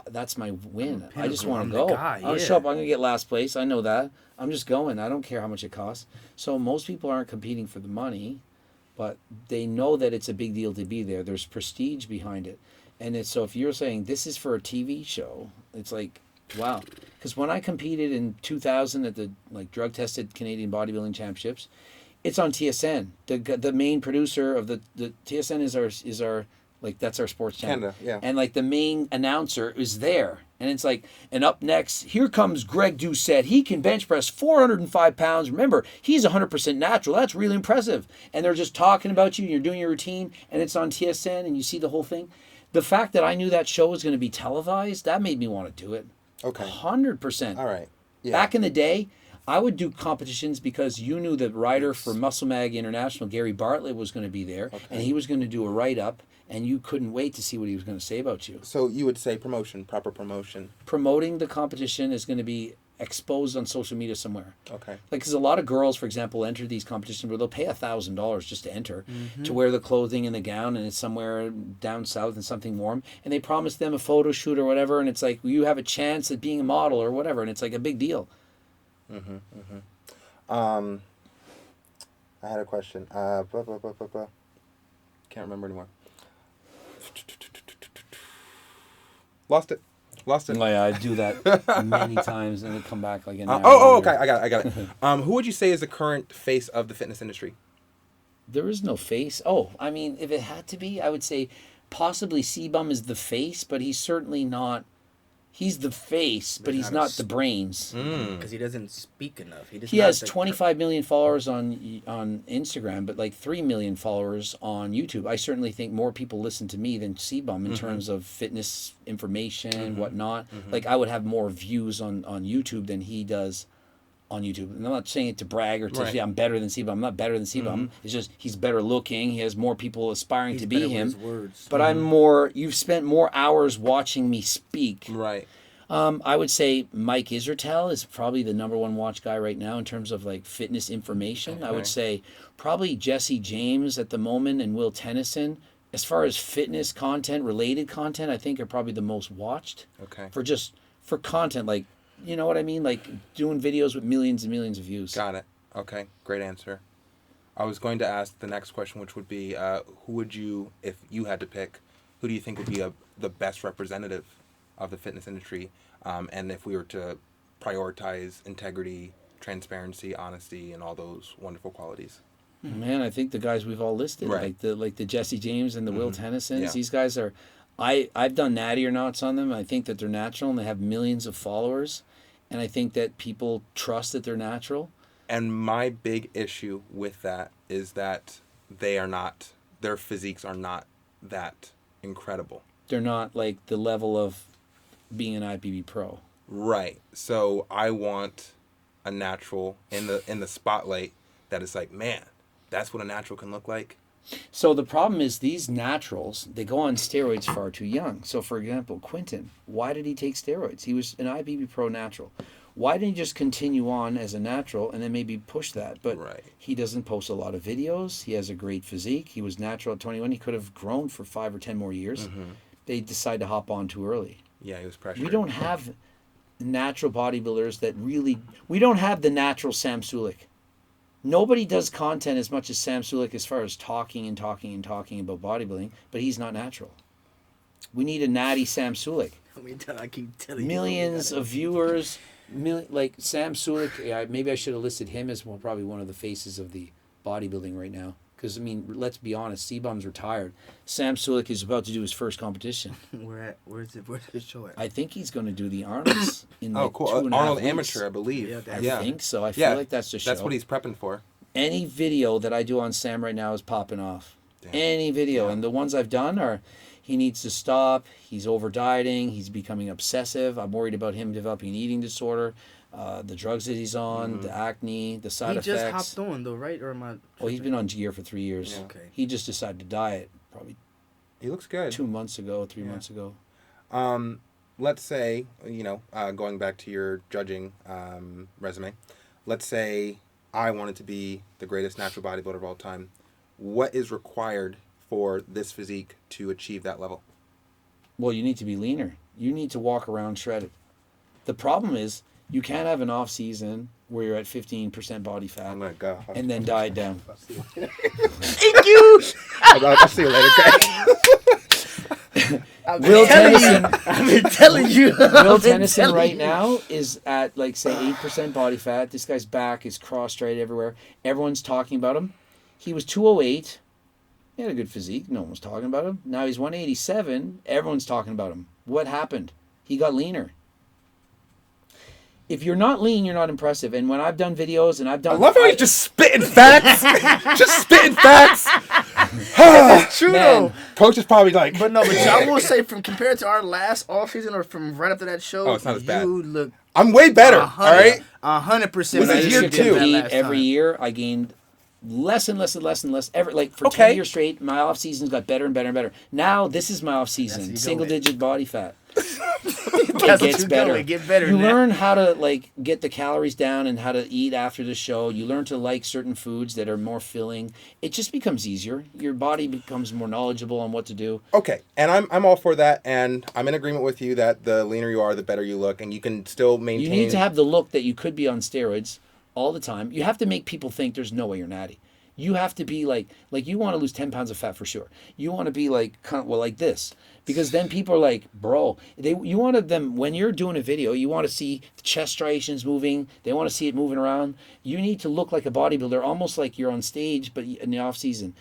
that's my win. I just want to go. I'll show up. I'm going to get last place. I know that. I'm just going. I don't care how much it costs. So most people aren't competing for the money, but they know that it's a big deal to be there. There's prestige behind it. And it's, so if you're saying this is for a TV show, it's like, wow. Because when I competed in 2000 at the drug-tested Canadian Bodybuilding Championships, it's on TSN. The main producer of the TSN is our that's our sports channel. Canada, yeah. And the main announcer is there. And it's like, and up next, here comes Greg Doucette. He can bench press 405 pounds. Remember, he's 100% natural. That's really impressive. And they're just talking about you, and you're doing your routine, and it's on TSN, and you see the whole thing. The fact that I knew that show was going to be televised, that made me want to do it. Okay. 100%. All right. Yeah. Back in the day, I would do competitions because you knew the writer for Muscle Mag International, Gary Bartlett, was going to be there, and he was going to do a write-up, and you couldn't wait to see what he was going to say about you. So you would say proper promotion. Promoting the competition is going to be exposed on social media somewhere. Okay. Because a lot of girls, for example, enter these competitions where they'll pay $1,000 just to enter, to wear the clothing and the gown, and it's somewhere down south and something warm, and they promise them a photo shoot or whatever, and it's like, well, you have a chance at being a model or whatever, and it's like a big deal. I had a question. Can't remember anymore. Lost it. Oh, yeah, I do that many times, and it come back like an hour okay. later. I got it. Who would you say is the current face of the fitness industry? There is no face. Oh, I mean, if it had to be, I would say possibly C-Bum is the face, but he's certainly not. He's the face, but he's not the brains. Because he doesn't speak enough. He has 25 million followers on Instagram, but like 3 million followers on YouTube. I certainly think more people listen to me than C-Bum in terms of fitness information, whatnot. Like, I would have more views on YouTube than he does on YouTube. And I'm not saying it to brag or to say I'm better than C-Bum. I'm not better than C-Bum. It's just he's better looking. He has more people aspiring to be him. But I'm more. You've spent more hours watching me speak. Right. I would say Mike Isertel is probably the number one watch guy right now in terms of like fitness information. I would say probably Jesse James at the moment and Will Tennyson as far as fitness content, related content, I think are probably the most watched. Okay. For content, like, you know what I mean? Like doing videos with millions and millions of views. Got it. Okay, great answer. I was going to ask the next question, which would be, who would you, if you had to pick, who do you think would be the best representative of the fitness industry? And if we were to prioritize integrity, transparency, honesty, and all those wonderful qualities. Man, I think the guys we've all listed, Right. like the Jesse James and the Will Tennysons, Yeah. these guys are, I've done Natty or Nots on them. I think that they're natural and they have millions of followers. And I think that people trust that they're natural. And my big issue with that is that their physiques are not that incredible. They're not like the level of being an IPB pro. Right. So I want a natural in the spotlight that is like, man, that's what a natural can look like. So the problem is these naturals, they go on steroids far too young. So for example, Quinton, why did he take steroids? He was an IBB pro natural. Why didn't he just continue on as a natural and then maybe push that? But Right. he doesn't post a lot of videos. He has a great physique. He was natural at 21. He could have grown for 5 or 10 more years. They decide to hop on too early. Yeah, he was pressured. We don't have natural bodybuilders that really... We don't have the natural Sam Sulik. Nobody does content as much as Sam Sulik as far as talking about bodybuilding, but he's not natural. We need a natty Sam Sulik. I keep telling you. Millions of viewers, like Sam Sulik. Yeah, maybe I should have listed him as probably one of the faces of the bodybuilding right now. Because, I mean, let's be honest, C-Bum's retired. Sam Sulik is about to do his first competition. Where's his show at? I think he's going to do the Arnold's in Oh, like cool. 2.5 Arnold weeks. Amateur, I believe. Yeah, I think so. I feel like that's the show. That's what he's prepping for. Any video that I do on Sam right now is popping off. Damn. Any video. Yeah. And the ones I've done are, he needs to stop, he's over dieting, he's becoming obsessive, I'm worried about him developing an eating disorder, the drugs that he's on, the acne, the side effects. He just hopped on though, right? Or am I... Well, he's been on gear for 3 years. Yeah. Okay. He just decided to diet probably He looks good. 2 months ago, 3 months ago. Let's say, going back to your judging resume, let's say I wanted to be the greatest natural bodybuilder of all time. What is required for this physique to achieve that level? Well, you need to be leaner. You need to walk around shredded. The problem is, you can't have an off season where you're at 15% body fat I'm going to go. and then diet down. Thank you! I'll see you later, guys. Will Tennyson, I've been telling you. Will Tennyson right now is at like say 8% body fat. This guy's back is cross straight everywhere. Everyone's talking about him. He was 208. He had a good physique. No one was talking about him. Now he's 187. Everyone's talking about him. What happened? He got leaner. If you're not lean, you're not impressive. And when I've done videos and I've done... I love how he's just spitting facts. Just spitting facts. It's true Man. though. Coach is probably like... But I will say, from compared to our last off season or from right after that show, Oh, it's not as bad. you look I'm way better, all right? 100% This When I is used year to two. compete every year, I gained less and less and less and less. For Okay. 10 years straight, my off seasons got better and better and better. Now this is my off That's season, you single go with. digit body fat. That's It gets better. Get better. You than that. learn how to like get the calories down and how to eat after the show. You learn to like certain foods that are more filling. It just becomes easier. Your body becomes more knowledgeable on what to do. Okay, and I'm all for that, and I'm in agreement with you that the leaner you are, the better you look, and you can still maintain... You need to have the look that you could be on steroids all the time. You have to make people think there's no way you're natty. You have to be like you want to lose 10 pounds of fat for sure. You want to be like like this, because then people are like, bro, you wanted them when you're doing a video, you want to see the chest striations moving. They want to see it moving around. You need to look like a bodybuilder, almost like you're on stage, but in the off season.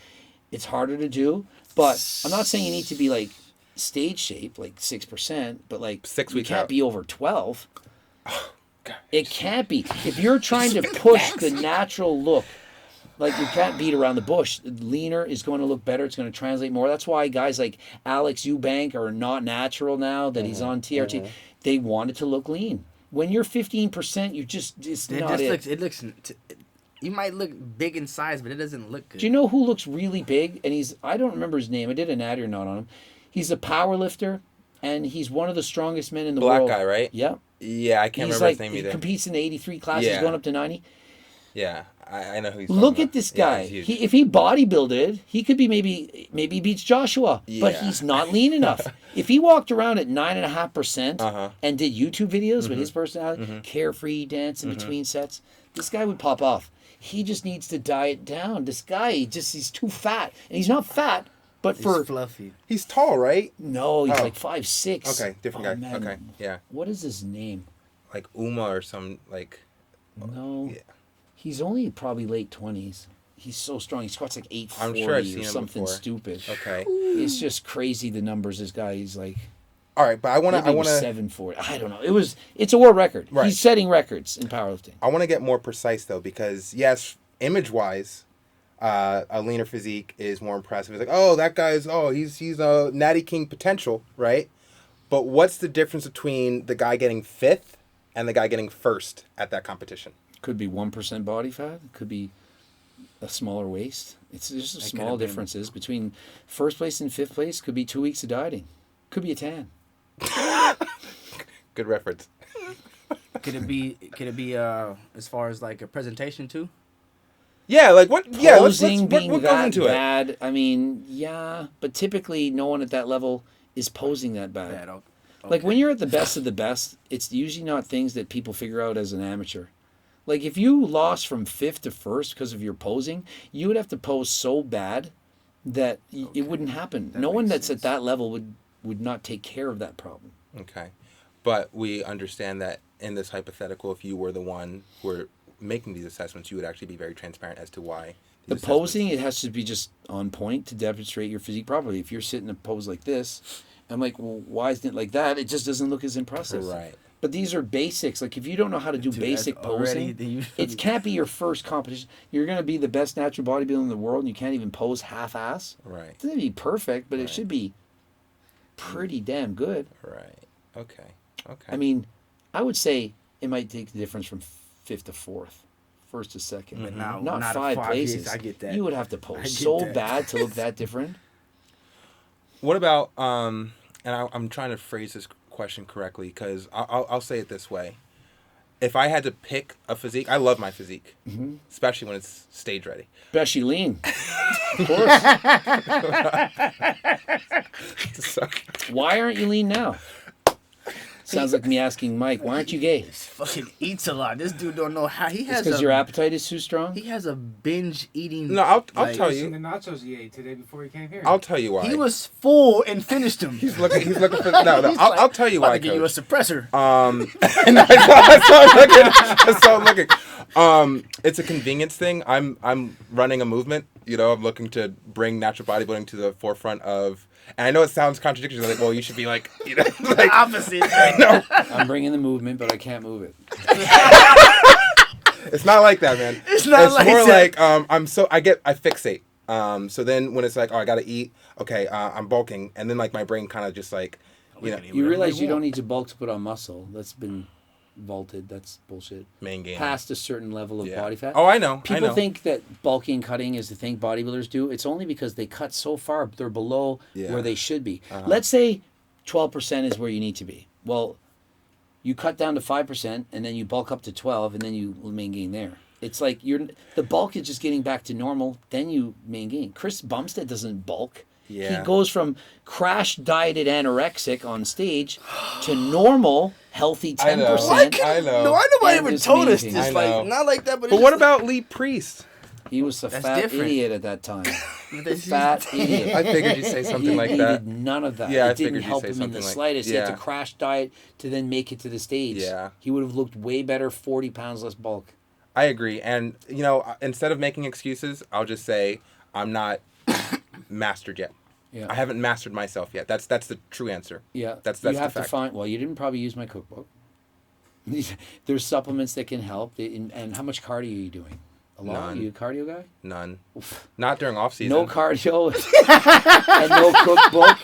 It's harder to do, but I'm not saying you need to be like stage shape, like 6%, but like 6 you weeks can't out. be over 12. God. It can't be. If you're trying to push the natural look, like you can't beat around the bush. Leaner is going to look better. It's going to translate more. That's why guys like Alex Eubank are not natural now that he's on TRT. They wanted to look lean. When you're 15%, you just it's not it. It looks. You might look big in size, but it doesn't look good. Do you know who looks really big? And I don't remember his name. I did a natty or not on him. He's a power lifter, and he's one of the strongest men in the Black world. guy, right? Yeah. Yeah, I can't He's remember like, his name he either. competes in the 83 class. He's Yeah. going up to 90. Yeah, I know who he's Look talking at this about. Yeah, guy. he's huge. If he bodybuilded, he could be maybe beats Joshua, but Yeah. he's not lean enough. If he walked around at 9.5% Uh-huh. and did YouTube videos with his personality, carefree dance in between sets, this guy would pop off. He just needs to diet down. This guy, he's too fat, and he's not fat, but He's for fluffy. He's tall, right? no, he's Oh. like 5'6". Okay, different guy. man. Okay, yeah, What is his name? like Uma or some like. No, Yeah. he's only probably late 20s. He's so strong. He squats like 840 I'm sure I've seen or him something before. stupid. Okay. It's just crazy the numbers this guy. He's like All right, but I want maybe to. I it was want to. 740. I don't know. It's a world record. Right. He's setting records in powerlifting. I want to get more precise though, because yes, image-wise, a leaner physique is more impressive. It's like, oh, that guy's he's a Natty King potential, right? But what's the difference between the guy getting 5th and the guy getting 1st at that competition? Could be 1% body fat. Could be a smaller waist. It's just That small could've been- differences between 1st place and 5th place. Could be 2 weeks of dieting. Could be a tan. Good reference. Could it be as far as like a presentation too? Yeah, like what? Yeah, Posing what being goes that into it? bad. I mean, yeah, but typically no one at that level is posing that bad. That okay. Like when you're at the best of the best, it's usually not things that people figure out as an amateur. Like if you lost from 5th to 1st because of your posing, you would have to pose so bad that it wouldn't happen. That No one makes that's sense. at that level would not take care of that problem. Okay, but we understand that in this hypothetical, if you were the one who were making these assessments, you would actually be very transparent as to why. The these posing, it has to be just on point to demonstrate your physique properly. If you're sitting in a pose like this, I'm like, well, why isn't it like that? It just doesn't look as impressive. Right. But these are basics. Like if you don't know how to do Dude, basic that's already posing, the- it can't be your first competition. You're going to be the best natural bodybuilder in the world, and you can't even pose half-ass. Right. It doesn't have to be perfect, but Right. it should be pretty damn good. Right. Okay. Okay. I mean, I would say it might take the difference from 5th to 4th, 1st to 2nd. But now, Not not 5 5 places. Years, I get that. You would have to I pose get so that. bad to look that different. What about and I'm trying to phrase this question correctly because I'll say it this way: if I had to pick a physique, I love my physique, especially when it's stage ready. Especially lean. Of course. So, Why aren't you lean now? Sounds like me asking Mike, why aren't you gay? He fucking eats a lot. This dude don't know how he It's has. because your appetite is too strong? He has a binge eating. no, I'll like, tell Seen the you. nachos he ate today before he came here. I'll tell you why. He was full and finished them. He's looking for no. He's I'll like, tell you about why. to give you a Coach. suppressor. And I saw him looking. It's a convenience thing. I'm running a movement. You know, I'm looking to bring natural bodybuilding to the forefront of. And I know it sounds contradictory. Like, well, you should be like, you know, The like opposite. no, I'm bringing the movement, but I can't move it. it's not like that, man. It's not like more that. like I fixate. So then when it's like, oh, I gotta eat. Okay, I'm bulking, and then like my brain kind of just like, you know, You realize you don't need to bulk to put on muscle. That's been vaulted. That's bullshit. main game. Past a certain level of Yeah. body fat. Oh, I know. People I know. think that bulking and cutting is the thing bodybuilders do. It's only because they cut so far, they're below Yeah. where they should be. Let's say 12% is where you need to be. Well, you cut down to 5% and then you bulk up to 12 and then you main gain there. It's like the bulk is just getting back to normal, then you main gain. Chris Bumstead doesn't bulk. Yeah. He goes from crash dieted anorexic on stage to normal, healthy 10%. I know. I know. No, I nobody And ever it's told us amazing. this. I Like know. not like that, but. But it's what just about Lee Priest? He was a That's fat different. idiot at that time. like, that's Fat just- idiot. I figured you'd say something like he that. did none of that. Yeah, I it didn't figured you'd help say him in the something like- slightest. He had yeah. to crash diet to then make it to the stage. Yeah. He would have looked way better, 40 pounds less bulk. I agree. And, you know, instead of making excuses, I'll just say I'm not mastered yet. Yeah. I haven't mastered myself yet. That's the true answer. Yeah. That's you the have to fact. find. Well, you didn't probably use my cookbook. There's supplements that can help. And how much cardio are you doing? A lot. None. You a cardio guy? None. Not during off season. No cardio and no cookbook.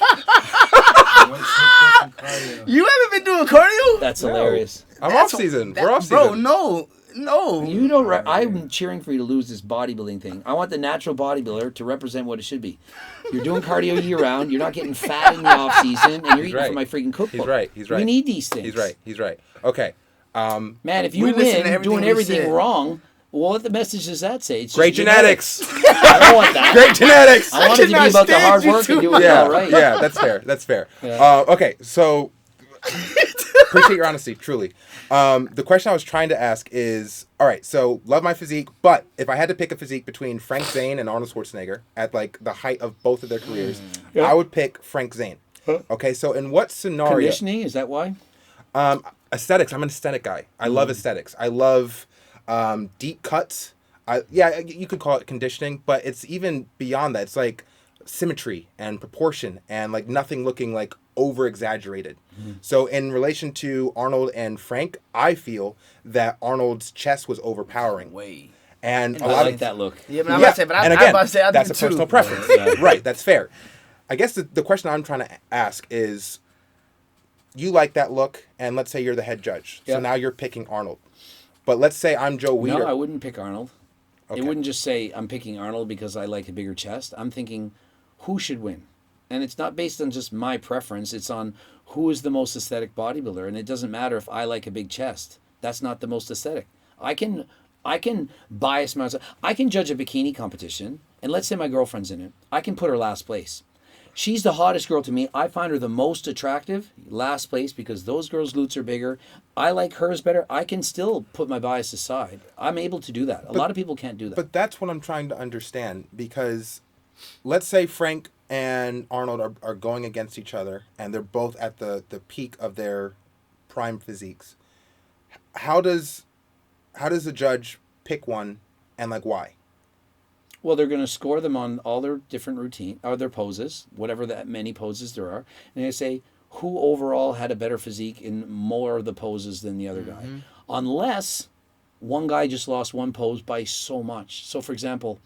One stick and cardio. You haven't been doing cardio? That's No. hilarious. I'm That's- off season. that- We're off Bro, season. no. You don't. I'm cheering for you to lose this bodybuilding thing. I want the natural bodybuilder to represent what it should be. You're doing cardio year round. You're not getting fat in the off season, and you're He's eating right. from my freaking cookbook. He's right. We need these things. He's right. Okay. Man, if you We listen to win everything doing we everything said. wrong, Well, what the message does that say? It's Great just genetics. I don't want that. Great genetics. I want it to be cannot about the stand hard you work and too doing it all right. Yeah, that's fair. That's fair. Yeah. Okay, so appreciate your honesty, truly. The question I was trying to ask is, all right, so love my physique, but if I had to pick a physique between Frank Zane and Arnold Schwarzenegger at like the height of both of their careers, I would pick Frank Zane. Okay, so in what scenario? Conditioning, is that why? Aesthetics. I'm an aesthetic guy. I love aesthetics. I love deep cuts. Yeah, you could call it conditioning, but it's even beyond that. It's like symmetry and proportion and like nothing looking like over exaggerated. So in relation to Arnold and Frank, I feel that Arnold's chest was overpowering. Way. And I a lot like of that look. Yeah, but I'm yeah, about to say, but and I'm again, about to say, I that's do a too. personal preference. Yeah. Right, that's fair. I guess the question I'm trying to ask is, you like that look, and let's say you're the head judge. Yeah. So now you're picking Arnold. But let's say I'm Joe Weider. No, I wouldn't pick Arnold. Okay. It wouldn't just say I'm picking Arnold because I like a bigger chest. I'm thinking who should win. And it's not based on just my preference. It's on who is the most aesthetic bodybuilder. And it doesn't matter if I like a big chest. That's not the most aesthetic. I can bias myself. I can judge a bikini competition. And let's say my girlfriend's in it. I can put her last place. She's the hottest girl to me. I find her the most attractive, last place, because those girls' glutes are bigger. I like hers better. I can still put my bias aside. I'm able to do that. A lot of people can't do that. But that's what I'm trying to understand, because let's say Frank and Arnold are going against each other, and they're both at the peak of their prime physiques. How does the judge pick one, and like why? Well, they're going to score them on all their different routine or their poses, whatever that many poses there are, and they say who overall had a better physique in more of the poses than the other guy, unless one guy just lost one pose by so much. So, for example,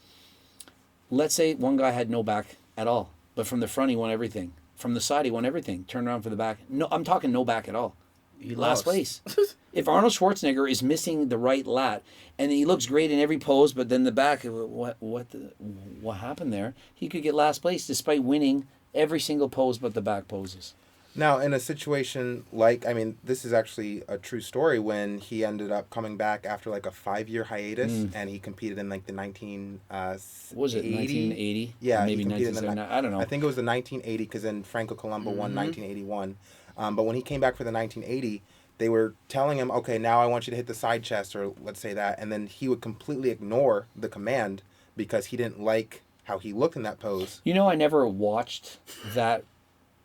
let's say one guy had no back at all, but from the front he won everything, from the side he won everything. Turn around for the back. No, I'm talking no back at all. You Last lost. place. If Arnold Schwarzenegger is missing the right lat and he looks great in every pose, but then the back, what happened there? He could get last place despite winning every single pose but the back poses. Now, in a situation like, I mean, this is actually a true story, when he ended up coming back after like a 5-year hiatus, and he competed in like the 1980? Yeah, Maybe he competed 1979. I don't know. I think it was the 1980, because then Franco Columbu won 1981. But when he came back for the 1980, they were telling him, okay, now I want you to hit the side chest, or let's say that, and then he would completely ignore the command because he didn't like how he looked in that pose. You know, I never watched that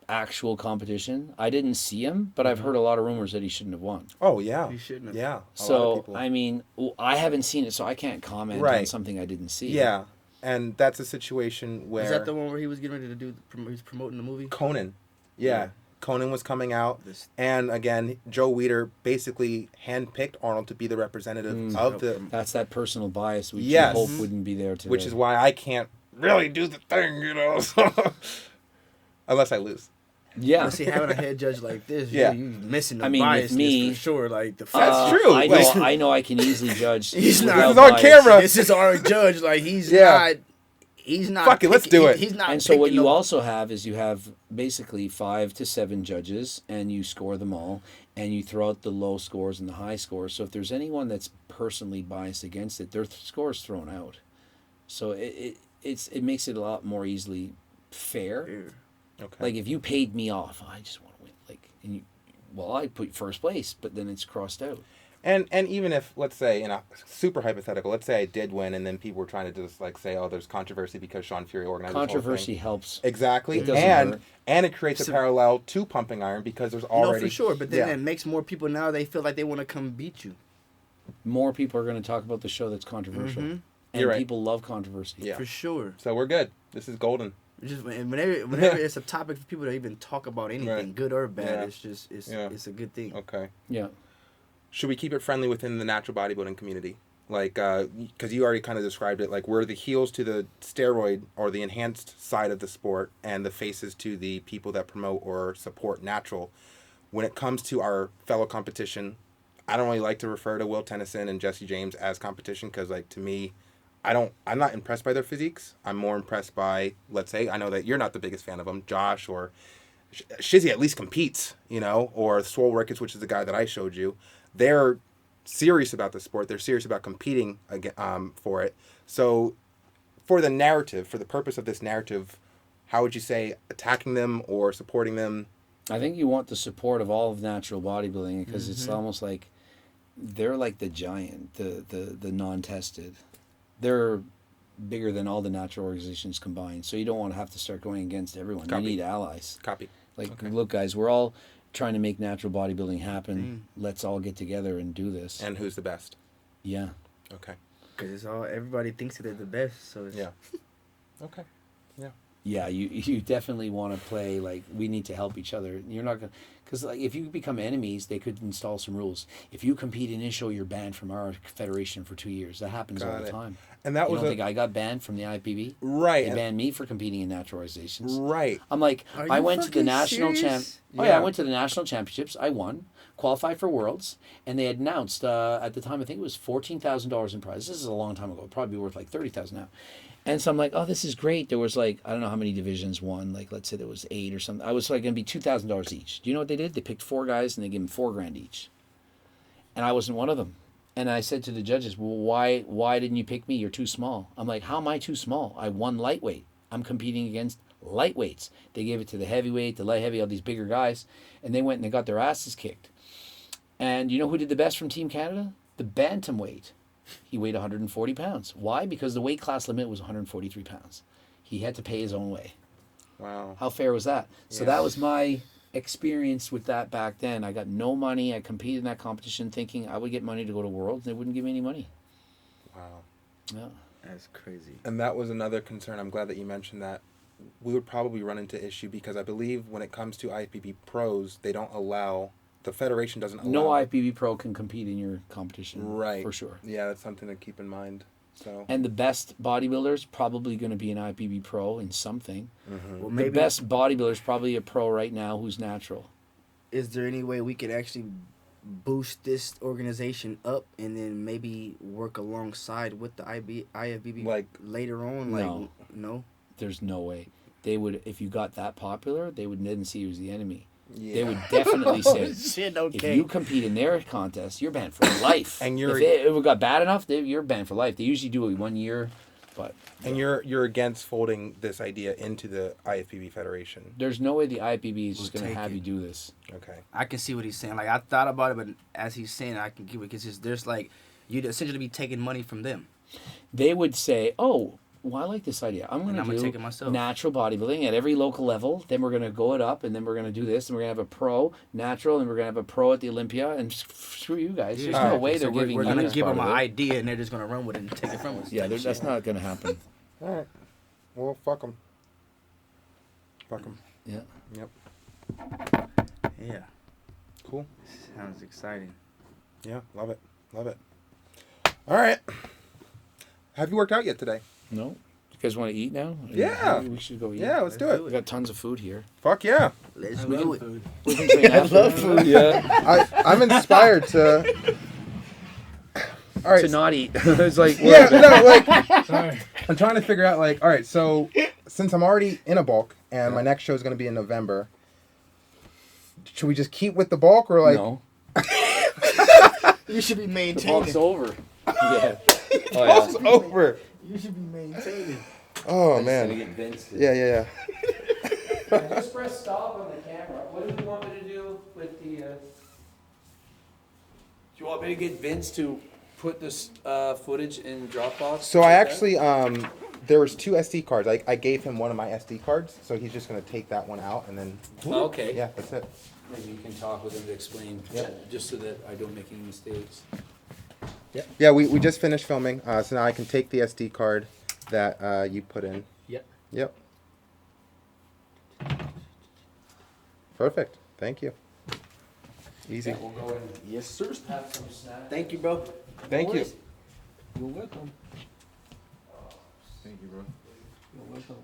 actual competition. I didn't see him, but I've heard a lot of rumors that he shouldn't have won. Oh, yeah. He shouldn't have. Yeah. a lot of So, people. I mean, I haven't seen it, so I can't comment on Right. something I didn't see. Yeah. And that's a situation where Is that the one where he was getting ready to do? He was promoting the movie. Conan. Yeah. Conan was coming out. This- And again, Joe Weider basically handpicked Arnold to be the representative of the... That's that personal bias, which Yes. you hope wouldn't be there today. Which is why I can't really do the thing, you know? Unless I lose. Yeah. But see, having a head judge like this, Yeah. you missing the I mean, with biasness me- for sure. Like the That's fact true. I Like- know. I know. I can easily judge. He's not- without This is on bias. camera. this is our judge. Like he's Yeah. not. He's not. Fuck it, let's do it. He's not. And so what picking you no- also have is you have basically 5 to 7 judges, and you score them all, and you throw out the low scores and the high scores. So if there's anyone that's personally biased against it, their score's thrown out. So it makes it a lot more easily fair. Okay. Like if you paid me off, I just want to win. Like, and you, well, I put first place, but then it's crossed out. And even if, let's say, in a super hypothetical, let's say I did win, and then people were trying to just like say, oh, there's controversy because Sean Fury organized this whole Controversy thing. helps. Exactly. It doesn't hurt. And it creates a parallel to Pumping Iron, because there's already... No, for sure. But then Yeah. it makes more people now. They feel like they want to come beat you. More people are going to talk about the show that's controversial. And You're right. people love controversy. Yeah. For sure. So we're good. This is golden. Just whenever it's a topic for people to even talk about anything, Right. good or bad, Yeah. it's just Yeah. it's a good thing. Okay. Yeah. Should we keep it friendly within the natural bodybuilding community? Like, because you already kind of described it, like we're the heels to the steroid or the enhanced side of the sport, and the faces to the people that promote or support natural. When it comes to our fellow competition, I don't really like to refer to Will Tennyson and Jesse James as competition, because, like, to me, I'm not impressed by their physiques. I'm more impressed by, let's say, I know that you're not the biggest fan of them, Josh, or Shizzy at least competes, you know, or Swole Ricketts, which is the guy that I showed you. They're serious about the sport. They're serious about competing for it. So, for the narrative, for the purpose of this narrative, how would you say attacking them or supporting them? I think you want the support of all of natural bodybuilding because it's almost like they're like the giant, the non-tested. They're bigger than all the natural organizations combined. So you don't want to have to start going against everyone. Copy. You need allies. Copy. Like, look, guys, we're all trying to make natural bodybuilding happen. Let's all get together and do this. And who's the best? Yeah. Okay. Because it's all everybody thinks that they're the best. So it's, Yeah. Okay. Yeah. Yeah, you definitely want to play like we need to help each other. You're not gonna, because like if you become enemies, they could install some rules. If you compete in ISHO, you're banned from our federation for 2 years. That happens all the time. And that you was don't think I got banned from the IPB? Right. They banned me for competing in natural organizations. Right. I'm like, Are I you went to the fucking national serious? Oh yeah, I went to the national championships. I won, qualified for worlds, and they had announced at the time I think it was $14,000 in prizes. This is a long time ago. It'd probably be worth like $30,000 now. And so I'm like, oh, this is great. There was like, I don't know how many divisions won. Like, let's say there was 8 or something. I was like going to be $2,000 each. Do you know what they did? They picked 4 guys and they gave them $4,000 each. And I wasn't one of them. And I said to the judges, well, why didn't you pick me? You're too small. I'm like, how am I too small? I won lightweight. I'm competing against lightweights. They gave it to the heavyweight, the light heavy, all these bigger guys. And they went and they got their asses kicked. And you know who did the best from Team Canada? The bantamweight. He weighed 140 pounds. Why? Because the weight class limit was 143 pounds. He had to pay his own way. Wow. How fair was that? So that was my experience with that back then. I got no money. I competed in that competition thinking I would get money to go to Worlds. They wouldn't give me any money. Wow. Yeah. That's crazy. And that was another concern. I'm glad that you mentioned that. We would probably run into issue because I believe when it comes to IFBB pros, they don't allow, the federation doesn't allow. No IFBB pro can compete in your competition. Right. For sure. Yeah, that's something to keep in mind. So. And the best bodybuilder's probably going to be an IFBB pro in something. Well, The maybe best bodybuilder's probably a pro right now who's natural. is there any way we could actually boost this organization up and then maybe work alongside with the IFBB Like, later on? no. No? There's no way. They would, if you got that popular, they would then see you as the enemy. Yeah. They would definitely say, Shit, if okay. you compete in their contest, you're banned for life. And you're- if it got bad enough, you're banned for life. They usually do it 1 year, but And you're against folding this idea into the IFBB Federation. there's no way the IFBB is just We'll going to take have it. you do this. Okay. I can see what he's saying. Like, I thought about it, but as he's saying it, I can give it because there's like, you'd essentially be taking money from them. They would say, oh, well, I like this idea. I'm going I'm to gonna do take it myself. natural bodybuilding at every local level. Then we're going to go it up, and then we're going to do this, and we're going to have a pro natural, and we're going to have a pro at the Olympia. And screw you guys. There's no Alright, way So they're giving we're you gonna this give part them an of it. idea, and they're just gonna run with it and take it from us. Yeah, type that's shit. not going to happen. All right. Well, fuck them. Fuck them. Yeah. Yep. Yeah, Cool. sounds exciting. Yeah. Love it. Love it. All right. Have you worked out yet today? No? You guys want to eat now? Yeah. Maybe we should go eat. Yeah, let's do We it. got tons of food here. Fuck yeah. Let's I do love it. Food. I love food. Yeah. I'm inspired to. All right. To not eat. It's like, Yeah, no, like Sorry. I'm trying to figure out like, all right, so since I'm already in a bulk and my next show is going to be in November, should we just keep with the bulk or like? no. You should be The maintaining. bulk's over. Yeah. Bulk's over. You should be maintaining. Oh man. Yeah, yeah, yeah. Just press stop on the camera. What do you want me to do with the... Do you want me to get Vince to put this footage in Dropbox? So I actually there was 2 SD cards. I gave him one of my SD cards, so he's just going to take that one out and then Oh, okay. yeah, that's it. Maybe you can talk with him to explain, just so that I don't make any mistakes. Yeah, we just finished filming, so now I can take the SD card that you put in. Yep. Yep. Perfect. Thank you. Easy. Yeah, we'll go and Yes, sir. have some snacks. Thank you, bro. Thank you. You're welcome. Thank you, bro. You're welcome.